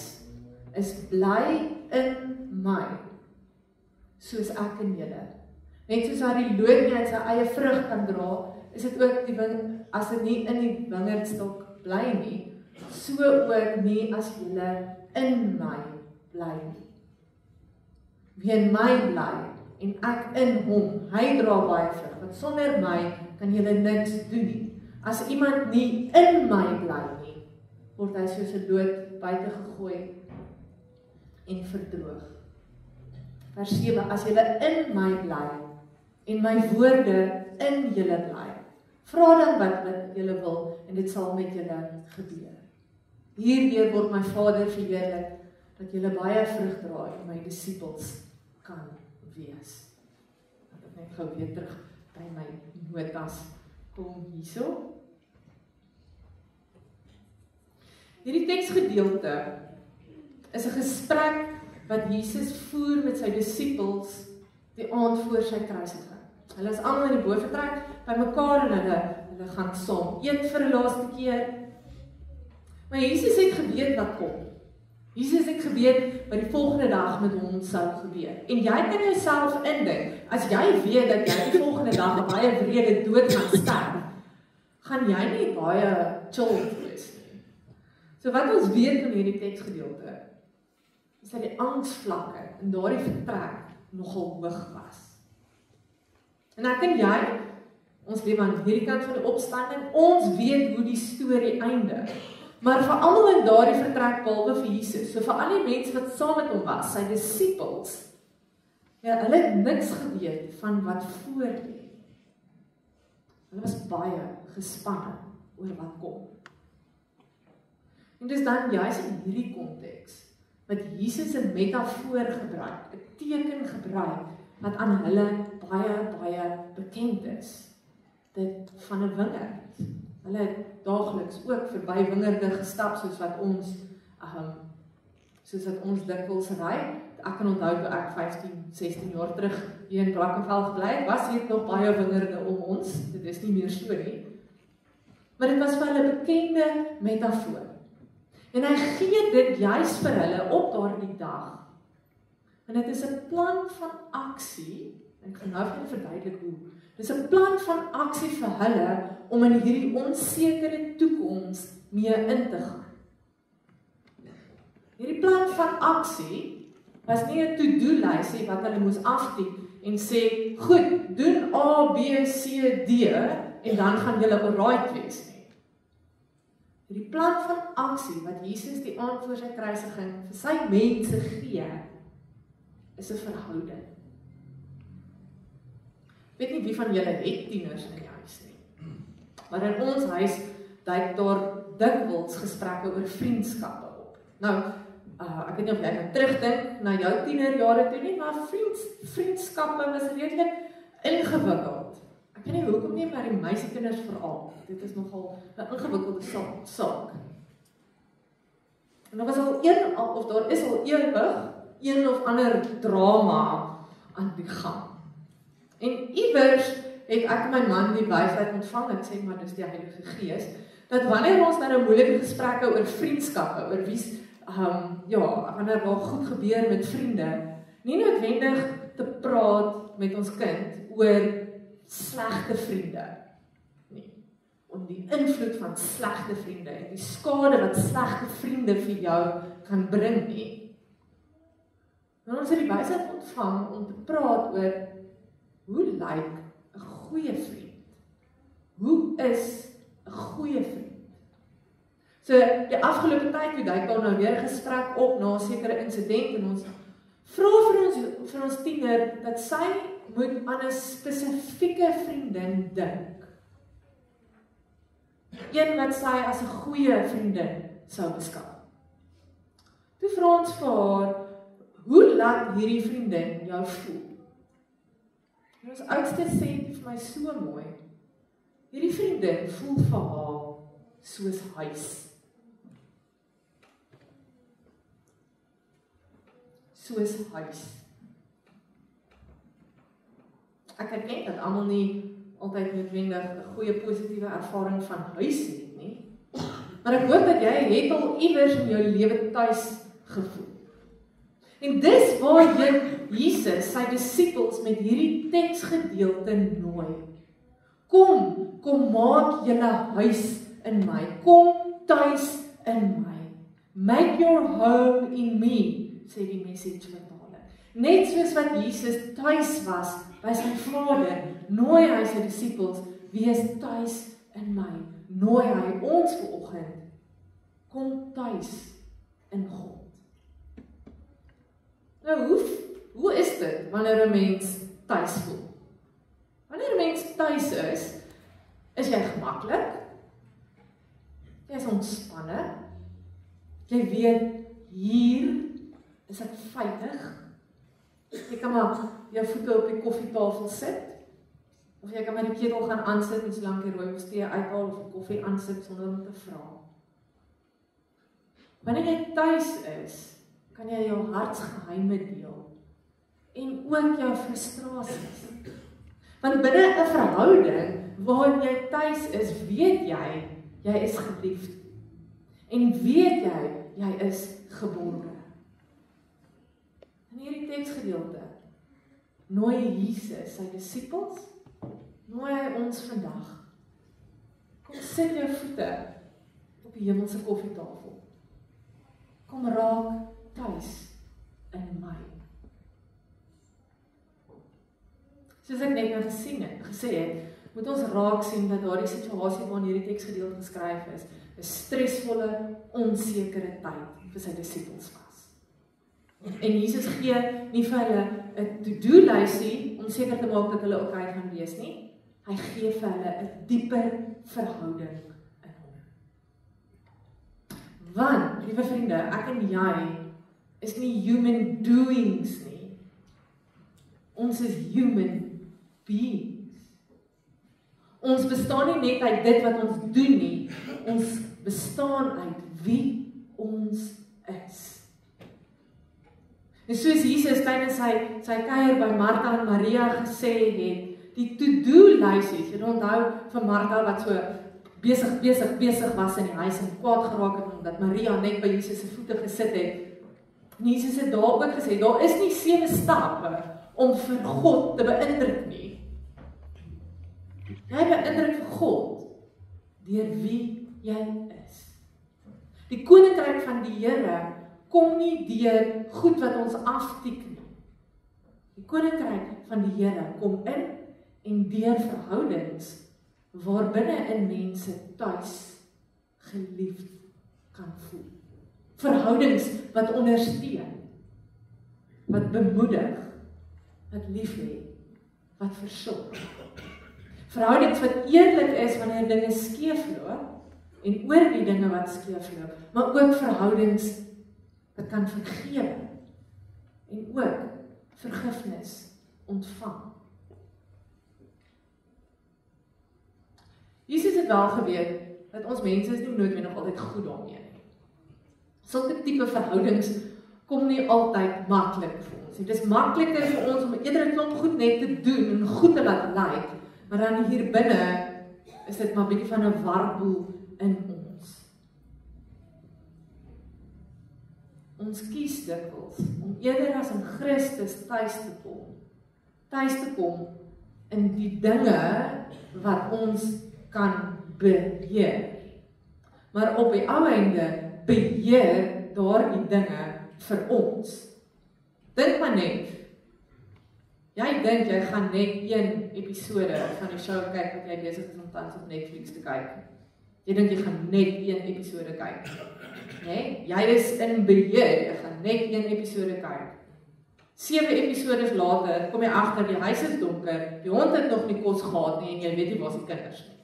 is bly in my, soos ek in julle. Net soos hy die loot nie uit sy eie vrug kan dra, is dit ook as dit nie in die wingerdstok bly nie, so ook nie as julle in my bly nie. Wie in my bly en ek in hom, hy dra baie vrug, want sonder my kan julle niks doen nie. As iemand nie in my bly nie, word hy soos 'n loot buite gegooi en verdroog. Vers 7, as julle in my bly en my woorde in julle bly, vra dan wat julle wil en dit sal met julle gebeur. Hierdeur word my Vader verheerlik, dat julle baie vrug dra en my disippels kan wees. Ek net gou weer terug by my notas kom hierso. Hierdie teksgedeelte is 'n gesprek wat Jesus voer met sy disippels die aand voor sy kruisiging. Hulle is almal in die bofortrek bymekaar en hulle gaan saam eet vir 'n laaste keer. Maar Jesus het geweet wat kom. Jesus het geweet wat die volgende dag met hom sou gebeur. En jy kan jouself indink, as jy weet dat jy die volgende dag 'n baie wrede dood gaan sterf, gaan jy nie baie chill wees nie. So wat ons weet van hierdie teksgedeelte, is dat die angsvlakke in daardie vertrek nogal hoog was. En ek en jy, ons leef aan hierdie kant van die opstanding, ons weet hoe die storie eindig. Maar vir almal in daardie vertrek, behalwe vir Jesus, so vir al die mense wat saam met hom was, sy disippels, ja, hulle het niks geweet van wat voor lê. Hulle was baie gespanne oor wat kom. En dis dan juis in hierdie konteks wat Jesus 'n metafoor gebruik, 'n teken gebruik wat aan hulle baie bekend is. Dit van 'n wingerd. Hulle het daagliks ook verby wingerde gestap soos wat ons dikwels ry. Ek kan onthou toe ek 15, 16 jaar terug hier in Brackenfell gebly het, was hier nog baie wingerde om ons. Dit is nie meer so nie. Maar dit was vir hulle 'n bekende metafoor. En hy gee dit juis vir hulle op daardie dag. En dit is 'n plan van aksie. Ek gaan nou vir julle verduidelik hoe. Dit is 'n plan van aksie vir hulle om in hierdie onsekere toekoms mee in te gaan. Hierdie plan van aksie was nie 'n to-do-lysie wat hulle moes aftik en sê, goed, doen A, B, C, D en dan gaan julle alright wees nie. Hierdie plan van aksie wat Jesus die aand voor sy kruisiging vir sy mense gee, is 'n verhouding. Ek weet nie wie van julle het tieners in die huis nie. Maar in ons huis duik daar dikwels gesprekke oor vriendskappe op. Nou, ek weet nie of jy kan terugdink na jou tienerjare toe nie, maar vriendskappe was redelik ingewikkeld. Ek weet nie hoekom nie, maar die meisiekinders veral. Dit is nogal 'n ingewikkelde saak. En daar was al daar is al ewig een of ander drama aan die gang. En iewers het ek my man die wysheid ontvang, ek sê maar dis die Heilige Gees, dat wanneer ons nou moeilike gesprekke oor vriendskappe, oor wie's wanneer daar goed gebeur met vriende, nie noodwendig te praat met ons kind oor slegte vriende nie. Om die invloed van slegte vriende en die skade wat slegte vriende vir jou kan bring nie. En ons het die wysheid ontvang om te praat oor hoe lyk 'n goeie vriend? Hoe is 'n So, die afgelope tyd toe duik daar nou weer 'n gesprek op na 'n sekere insident en ons vra vir ons tiener dat sy moet aan 'n spesifieke vriendin dink. Een wat sy as 'n goeie vriendin sou beskou. Toe vra ons vir haar, hoe laat hierdie vriendin jou voel? En ons oudste sê vir my so mooi, hierdie vriendin voel vir haar soos huis. Soos huis. Ek erken dat almal nie altyd noodwendig 'n goeie positiewe ervaring van huis het nie. Maar ek hoop dat jy het al iewers in jou lewe tuis gevoel. En dis waar Jesus sy disippels met hierdie teksgedeelte nooi. Kom maak julle huis in my. Kom tuis in my. Make your home in me, sê die Message vertaling. Net soos wat Jesus tuis was by sy Vader, nooi hy sy disippels, wees tuis in my. Nooi hy ons vanoggend, kom tuis in God. Nou, hoe is dit wanneer 'n mens tuis voel? Wanneer 'n mens tuis is jy gemaklik? Jy is ontspanne. Jy weet, hier is ek veilig. Jy kan maar jou voete op die koffietafel sit, of jy kan maar die ketel gaan aansit en solank die rooibos tee uithaal of die koffie aansit sonder om te vra. Wanneer jy tuis is, kan jy jou hartsgeheime deel en ook jou frustrasies. Want binne 'n verhouding waarin jy tuis is, weet jy is geliefd. En weet jy is geborge. In hierdie teksgedeelte nooi Jesus sy disippels, nooi hy ons vandag. Kom sit jou voete op die hemelse koffietafel. Kom raak tuis in my. Soos ek net nou gesê het, moet ons raak sien dat daardie situasie waarin hierdie teksgedeelte geskryf is, 'n stresvolle, onsekere tyd vir sy disippels was. En Jesus gee nie vir hulle 'n to-do-lysie om seker te maak dat hulle okay gaan wees nie. Hy gee vir hulle 'n dieper verhouding in hom. Want, liewe vriende, ek en jy is nie human doings nie. Ons is human beings. Ons bestaan nie net uit dit wat ons doen nie. Ons bestaan uit wie ons is. En soos Jesus tydens sy kuier by Martha en Maria gesê het, die to-do-lysies, jy onthou vir Martha wat so besig was in die huis en kwaad geraak het omdat Maria net by Jesus se voete gesit het. En Jesus het daar ook gesê, daar is nie 7 stappe om vir God te beïndruk nie. Jy beïndruk vir God deur wie jy is. Die koninkryk van die Here kom nie deur goed wat ons aftik nie. Die koninkryk van die Here kom in en deur verhoudings waarbinne 'n mens tuis geliefd kan voel. Verhoudings wat ondersteun, wat bemoedig, wat liefhet, wat versorg. Verhoudings wat eerlik is wanneer dinge skeefloop en oor die dinge wat skeefloop, maar ook verhoudings wat kan vergewe en ook vergifnis ontvang. Jesus het wel geweet dat ons mense is nie noodwendig altyd goed daarmee nie. Sulke tipe verhoudings kom nie altyd maklik vir ons. Dit is makliker vir ons om eerder 'n klomp goed net te doen en goed te laat lyk, maar dan hier binne is dit maar bietjie van 'n warboel in ons. Ons kies dikwels om eerder as in Christus tuis te kom in die dinge wat ons kan beheer. Maar op die einde beheer daardie dinge vir ons. Dink maar net. Jy dink jy gaan net een episode van die show kyk wat jy besig is om tans op Netflix te kyk. Jy dink jy gaan net 1 episode kyk. Nee, jy is in beheer, jy gaan net 1 episode kyk. 7 episodes later kom jy agter die huis is donker, die hond het nog nie kos gehad nie en jy weet nie waar is die kinders nie.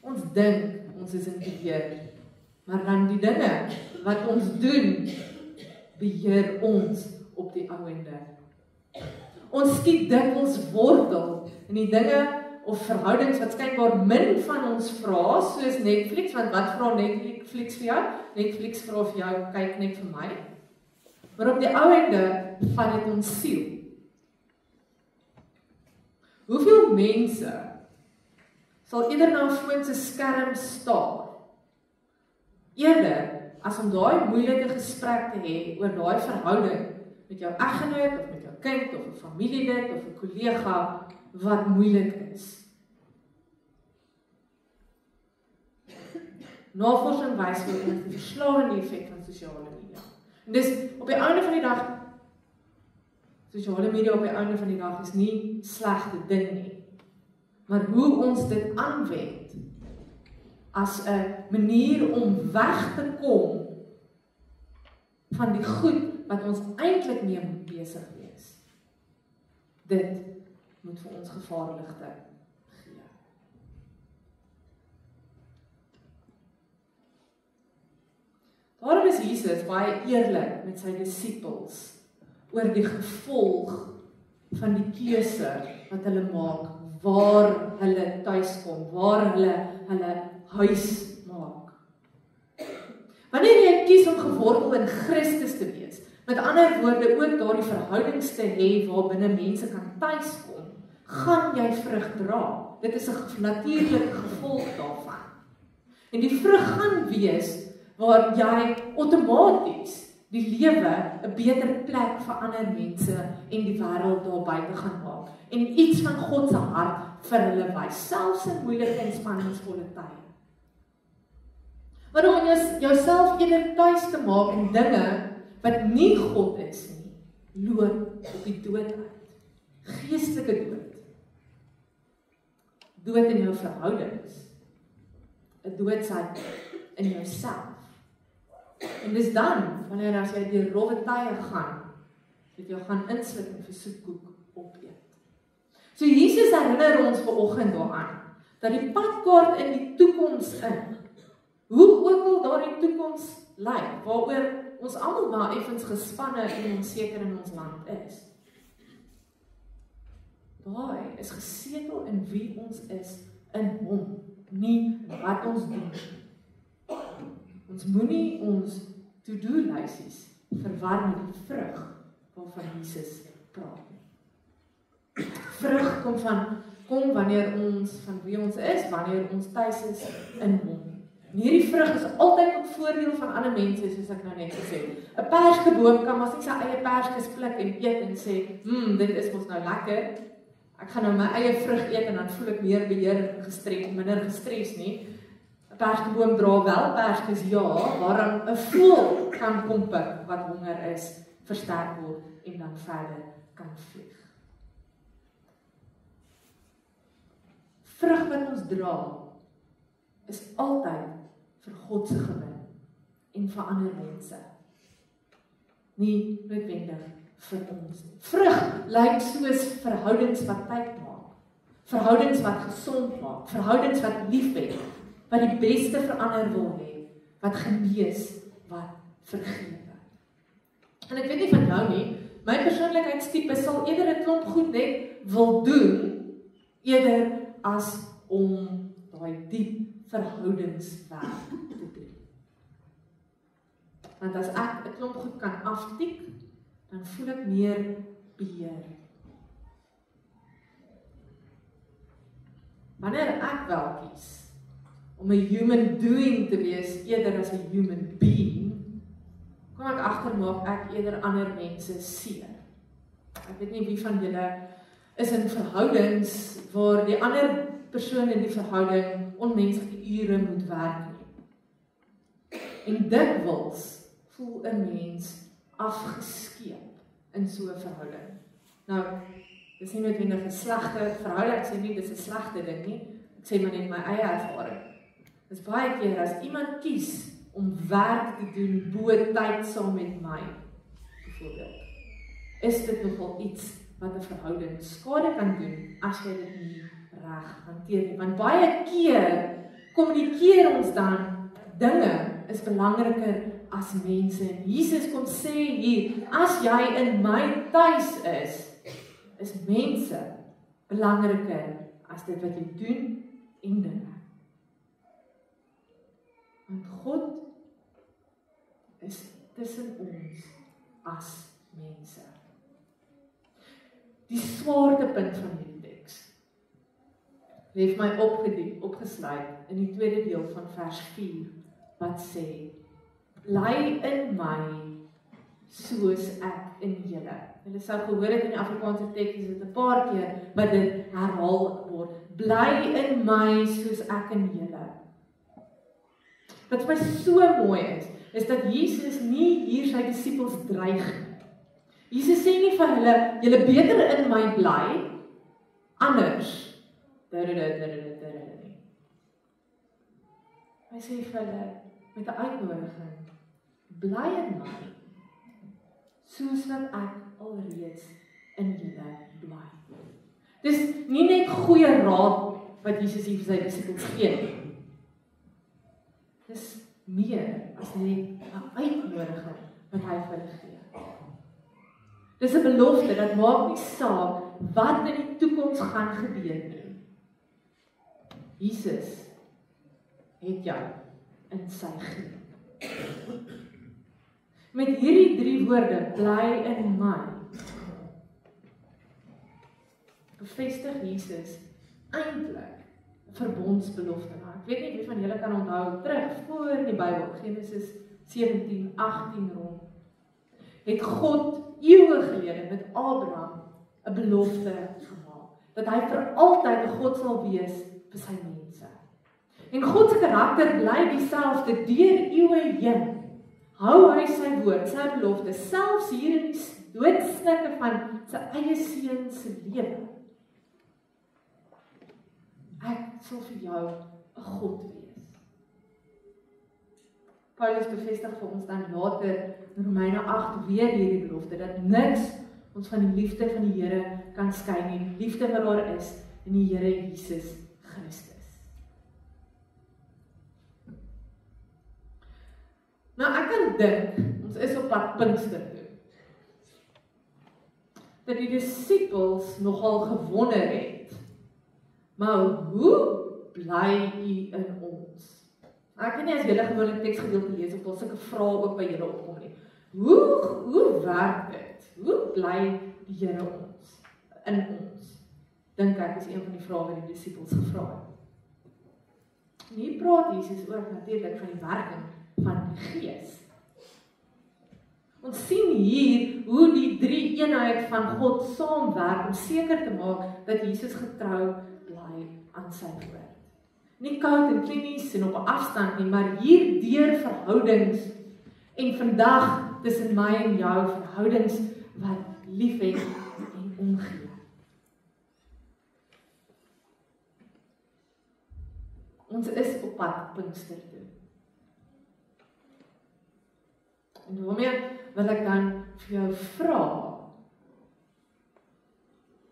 Ons dink ons is in beheer, maar dan die dinge wat ons doen, beheer ons op die ou ende. Ons skiet dikwels wortel in die dinge of verhoudings wat skynbaar min van ons vra, soos Netflix, want wat vra Netflix vir jou? Netflix vra vir jou, kyk net vir my. Maar op die ou ende vat dit ons siel. Hoeveel mense sal eerder na 'n foon se skerm staar, eerder as om daai moeilike gesprek te hê oor daai verhouding met jou eggenoot of met jou kind of 'n familielid of 'n kollega wat moeilik is. Navorsing wys vir ons die verslawende effek van sosiale media. En dis op die einde van die dag, sosiale media op die einde van die dag is nie slegte ding nie, maar hoe ons dit aanwend as 'n manier om weg te kom van die goed wat ons eintlik mee moet besig wees. Dit moet vir ons gevaarligte gee. Daarom is Jesus baie eerlik met sy disippels oor die gevolg van die keuse wat hulle maak, waar hulle tuis kom, waar hulle huis maak. Wanneer jy kies om gewortel in Christus te wees, met ander woorde ook daardie verhoudings te hê waar binne mense kan tuis kom, gaan jy vrug dra. Dit is 'n natuurlike gevolg daarvan. En die vrug gaan wees waar jy outomaties die lewe 'n beter plek vir ander mense en die wêreld daar buite gaan maak. En iets van God se hart vir hulle wys, selfs in moeilike en spanningsvolle tye. Maar om jouself eerder tuis te maak in dinge wat nie God is nie, loop op die dood uit. Geestelike dood. Dood in jou verhoudings. 'n doodsheid in jouself. En dis dan, wanneer as jy deur rowwe tye gaan, dat jy gaan insluk en vir soetkoek opeet. So Jesus herinner ons vanoggend daaraan, dat die padkaart in die toekoms in, hoe ook al daardie toekoms lyk, waaroor ons almal maar effens gespanne en onseker in ons land is. Daai is gesetel in wie ons is in hom, nie wat ons doen. Ons moenie ons to-do-lysies verwar met die vrug waarvan Jesus praat nie. Vrug kom wanneer ons van wie ons is, wanneer ons tuis is in hom. En hierdie vrug is altyd op voordeel van ander mense, soos ek nou net gesê het. 'n Perskeboom kan maar nie sy eie perskes pluk en eet en sê, dit is mos nou lekker. Ek gaan nou my eie vrug eet en dan voel ek meer beheer gestres, minder gestres nie. 'n Perskeboom dra wel perskes, ja, waarom 'n voël kan kom pik wat honger is, versterk word en dan verder kan vlieg. Vrug wat ons dra is altyd vir God se gewin en vir ander mense. Nie noodwendig vir ons nie. Vrug lyk soos verhoudings wat tyd maak, verhoudings wat gesond maak, verhoudings wat liefhet, wat die beste vir ander wil hê, wat genees, wat vergewe. En ek weet nie van jou nie, my persoonlikheidstipe sal eerder 'n klomp goed net wil doen, eerder as om daai diep verhoudingswerk te doen. Want as ek 'n klomp goed kan aftik, dan voel ek meer beheer. Wanneer ek wel kies om 'n human doing te wees eerder as 'n human being, kom ek agter maak ek eerder ander mense seer. Ek weet nie wie van julle is in verhoudings waar die ander persoon in die verhouding onmenslike ure moet werk nie. En dikwels voel 'n mens afgeskeep in so 'n verhouding. Nou, dis nie noodwendig 'n slegte verhouding, ek sê nie dis 'n slegte ding nie. Ek sê maar net my eie ervaring. Dis baie keer as iemand kies om werk te doen bo tyd saam met my, byvoorbeeld, is dit nogal iets wat 'n verhouding skade kan doen as jy dit nie reg hanteer nie. Want baie keer kommunikeer ons dan dinge is belangriker as mense. En Jesus kom sê hier, as jy in my tuis is mense belangriker as dit wat jy doen en dinge. Want God is tussen ons as mense. Die swaartepunt van hierdie teks het my opgesluit in die tweede deel van vers 4 wat sê, bly in my soos ek in julle. Julle sou gehoor het in die Afrikaanse teks is dit 'n paar keer wat dit herhaal word. Bly in my soos ek in julle. Wat vir my so mooi is dat Jesus nie hier sy disippels dreig nie. Jesus sê nie vir hulle, julle beter in my bly, anders. Nie. Hy sê vir hulle, met 'n uitnodiging, bly in my, soos wat ek alreeds in julle bly. Dis nie net goeie raad wat Jesus hier vir sy disippels gee nie. Dis meer as net 'n uitnodiging wat hy vir hulle gee. Dis 'n belofte dat maak nie saak wat in die toekoms gaan gebeur nie. Jesus het jou in sy greep. Met hierdie 3 woorde, bly in my, bevestig Jesus eintlik 'n verbondsbelofte. Ek weet nie wie van julle kan onthou, terug voor in die Bybel, Genesis 17:18 rond, het God eeue gelede met Abraham 'n belofte gemaak, dat hy vir altyd 'n God sal wees vir sy mense. En God se karakter bly dieselfde deur eeue heen. Hou hy sy woord, sy belofte, selfs hier in die doodsnikke van sy eie seun se lewe. Ek sal vir jou 'n God wees. Paulus bevestig vir ons dan later in Romeine 8 weer hierdie belofte, dat niks ons van die liefde van die Here kan skei nie, die liefde wat daar is in die Here Jesus Christus. Nou ek kan dink, ons is op pad Pinkster toe, dat die disippels nogal gewonder het, maar hoe bly u in ons? Ek weet nie as julle gewoonlik teksgedeelte lees of daar sulke vrae ook by julle opkom nie. Hoe werk dit? Hoe bly die Here ons in ons? Dink ek is een van die vrae wat die disippels gevra het. En hier praat Jesus ook natuurlik van die werking van die Gees. Ons sien hier hoe die 3 eenheid van God saamwerk om seker te maak dat Jesus getrou bly aan sy woord. Nie koud en klinies en op 'n afstand nie, maar hier deur verhoudings en vandag tussen my en jou verhoudings wat liefhet en omgee. Ons is op pad Pinkster toe. En daarmee wil ek dan vir jou vra,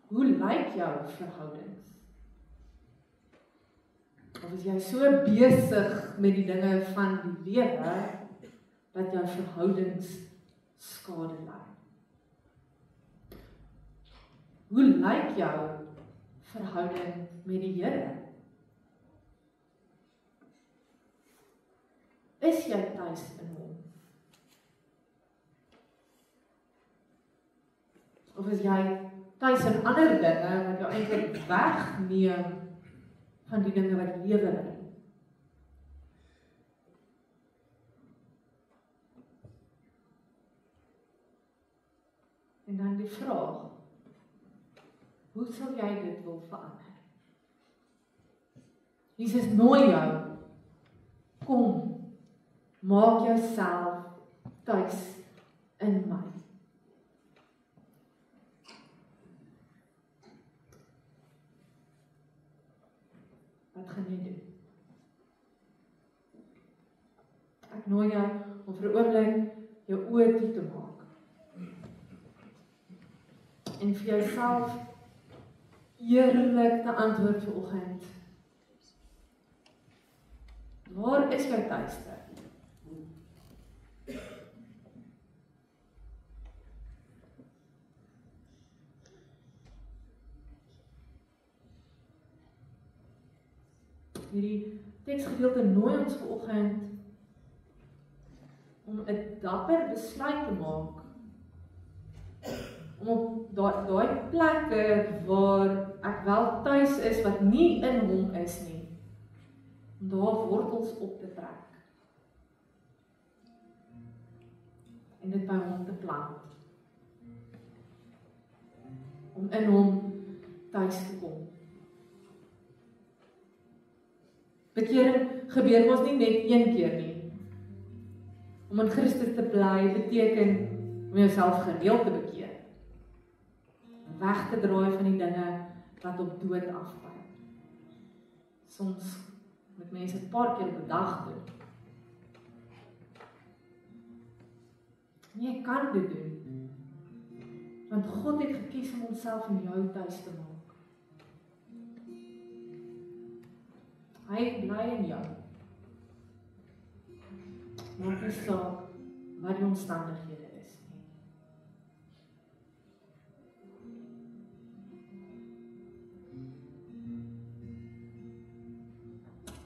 hoe lyk jou verhoudings? Of is jy so besig met die dinge van die lewe, dat jou verhoudings skade ly? Hoe lyk jou verhouding met die Here? Is jy tuis in hom? Of is jy tuis in ander dinge wat jou eintlik wegneem van die dinge wat lewe bring? En dan die vraag, hoe sal jy dit wil verander? Jesus nooi jou, kom, maak jouself tuis in my. Wat begin jy doen? Ek nooi jou om vir 'n oomblik jou oë toe te maak. En vir jouself eerlik te antwoord vanoggend. Waar is jou tuiste? Hierdie teksgedeelte nooi ons vanoggend om 'n dapper besluit te maak om op daai plekke waar ek wel tuis is wat nie in hom is nie, om daar wortels op te trek en dit by hom te plant, om in hom tuis te kom. Bekering gebeur mos nie net een keer nie. Om in Christus te bly beteken om jouself gereeld te bekeer. Weg te draai van die dinge wat op dood aflei. Soms moet mense 'n paar keer op 'n dag doen. Nee, jy kan dit doen. Want God het gekies om homself in jou tuis te maak. Hy bly in jou. Maak nie saak wat die omstandighede is nie.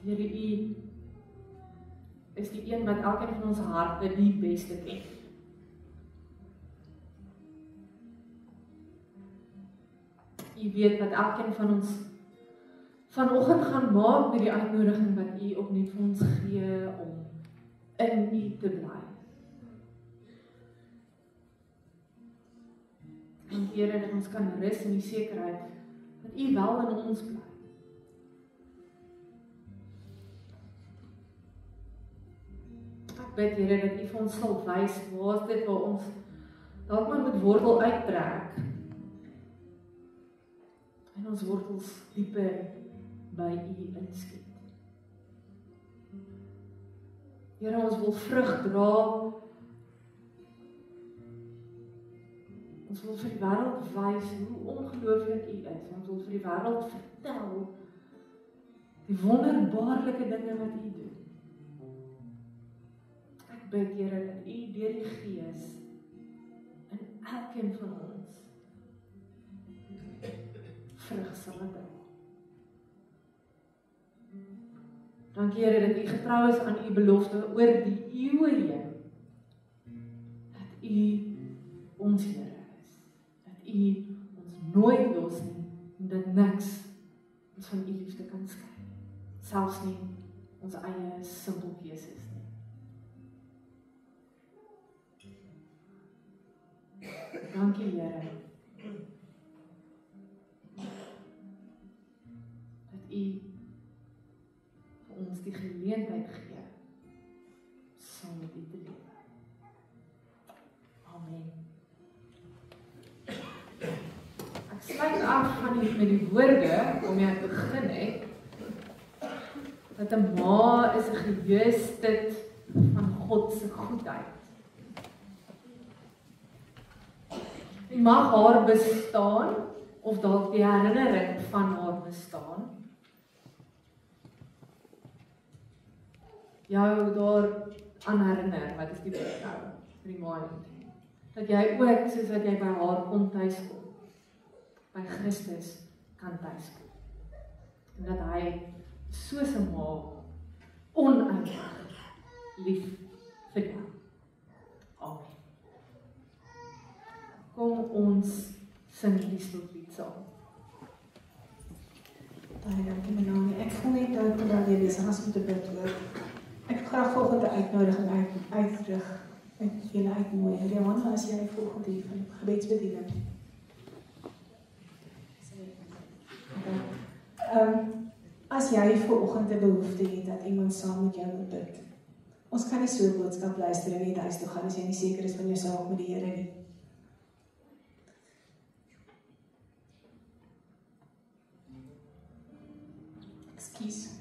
Here, U is die een wat elkeen van ons harte die beste ken. U weet wat elkeen van ons vanoggend gaan maak met die uitnodiging wat U opnuut vir ons gee om in U te bly. En Here, dat ons kan rus in die sekerheid dat U wel in ons bly. Ek bid, Here, dat U vir ons sal wys waar is dit waar ons dalk maar met wortel uittrek en ons wortels dieper by U inskiet. Here, ons wil vrug dra. Ons wil vir die wêreld wys hoe ongelooflik U is. Ons wil vir die wêreld vertel die wonderbaarlike dinge wat U doen. Ek bid, Here, dat U deur die Gees in elkeen van ons vrug sal dra. Dankie, Here, dat U getrou is aan U belofte oor die eeue heen. Dat U ons Here is. Dat U ons nooit los nie en dat niks ons van U liefde kan skei. Selfs nie ons eie simpel keuses nie. Dankie, Here. Dat U ons die geleentheid gee saam met U te lewe. Amen. Ek sluit af met die woorde om jy te begin het, dat 'n ma is 'n geheustet van God se goedheid. Die mag haar bestaan of dalk die herinnering van haar bestaan jou daar aan herinner, wat is die woord nou? Remind. Dat jy ook, soos wat jy by haar kon tuiskom, by Christus kan tuiskom. En dat hy soos 'n ma oneindig lief vir jou. Amen. Kom ons sing die slotlied saam. Baie dankie, Melanie. Ek voel net dat terwyl jy besig is om te bid ook. Ek graag volgende uitnodiging uitrig met julle uitnooi. Johan, as jy volgende hier van gebedsbediening. As jy vanoggend 'n behoefte het dat iemand saam met jou moet bid. Ons kan nie so 'n boodskap luister en net huis toe gaan as jy nie seker is van jou saak met die Here nie. Ekskuus.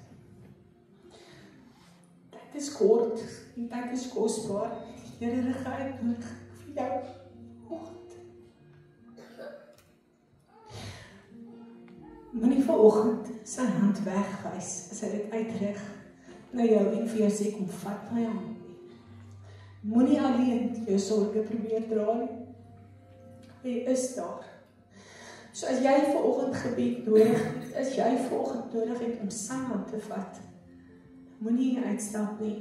is kort, die tyd is kosbaar. Here, regeer nodig vir jou oggend. Moenie vanoggend sy hand wegwys as hy dit uitrig na jou en vir jou sê, kom vat my hand nie. Moenie alleen jou sorge probeer dra nie. Hy is daar. So as jy vanoggend gebed nodig het, as jy vanoggend nodig het om sy hand te vat, moenie uitstap nie.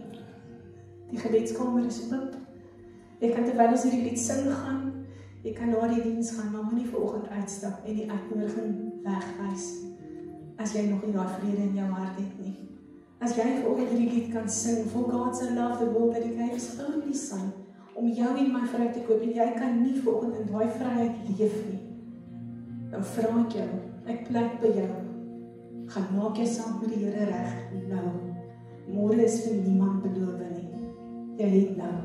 Die gebedskamer is oop. Jy kan terwyl ons hierdie lied sing gaan, jy kan na die diens gaan, maar moenie vanoggend uitstap en die uitnodiging wegwys, as jy nog nie daai vrede in jou hart het nie. As jy vanoggend hierdie lied kan sing, for God so loved the world that he gave his only son, om jou en my vrou te koop, en jy kan nie vanoggend in daai vryheid leef nie, dan vra ek jou, ek pleit by jou, gaan maak jy saam met die Here reg nou. Môre is vir niemand beloof nie. Jy het nou.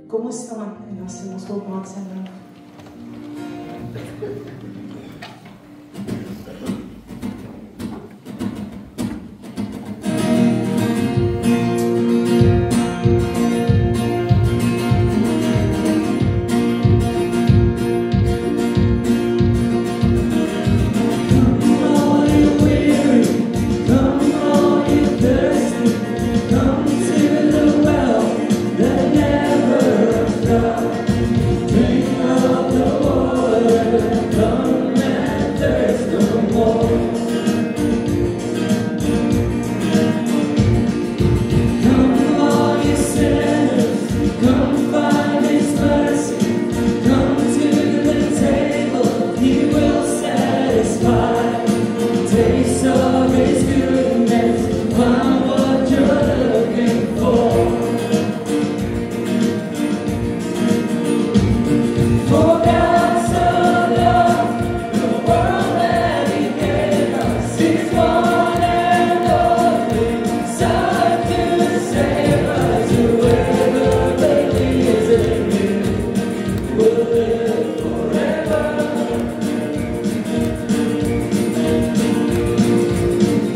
Kom ons staan en dan sing ons God maak sy naam.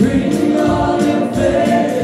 Bring all your faith.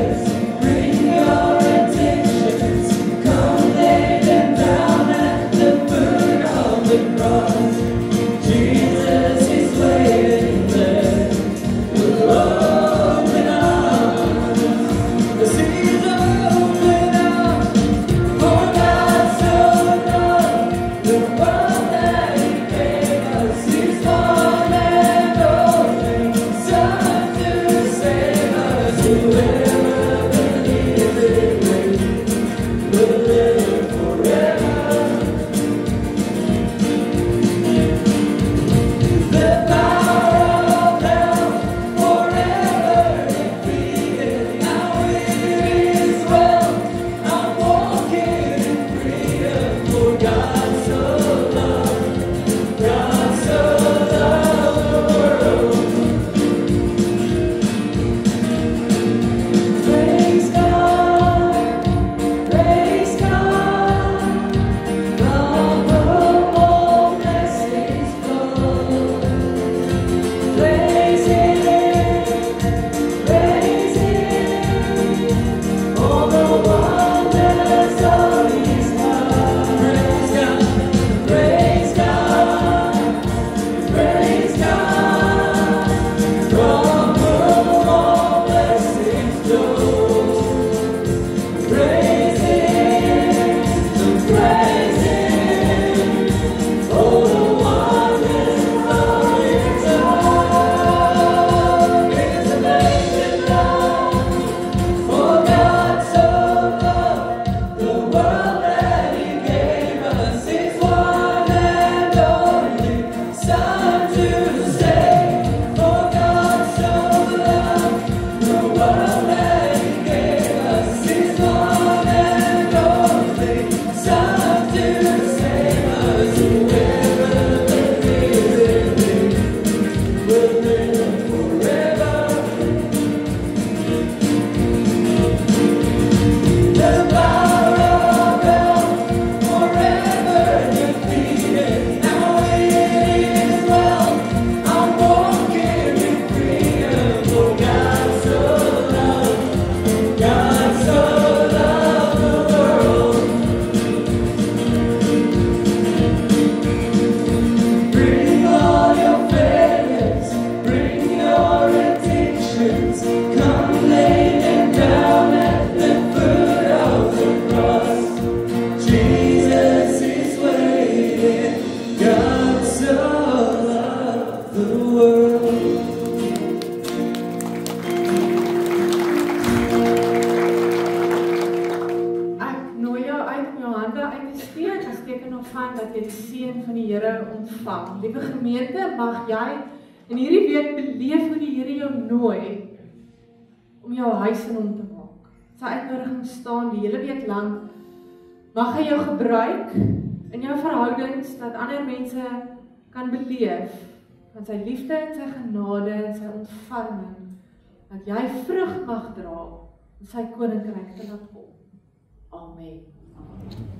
daarvan dat jy die seën van die Here ontvang. Liewe gemeente, mag jy in hierdie week beleef hoe die Here jou nooi om jou huis in hom te maak. Sy uitnodiging staan die hele week lank. Mag hy jou gebruik in jou verhoudings dat ander mense kan beleef van sy liefde en sy genade en sy ontferming, dat jy vrug mag dra om sy koninkryk te laat kom. Amen.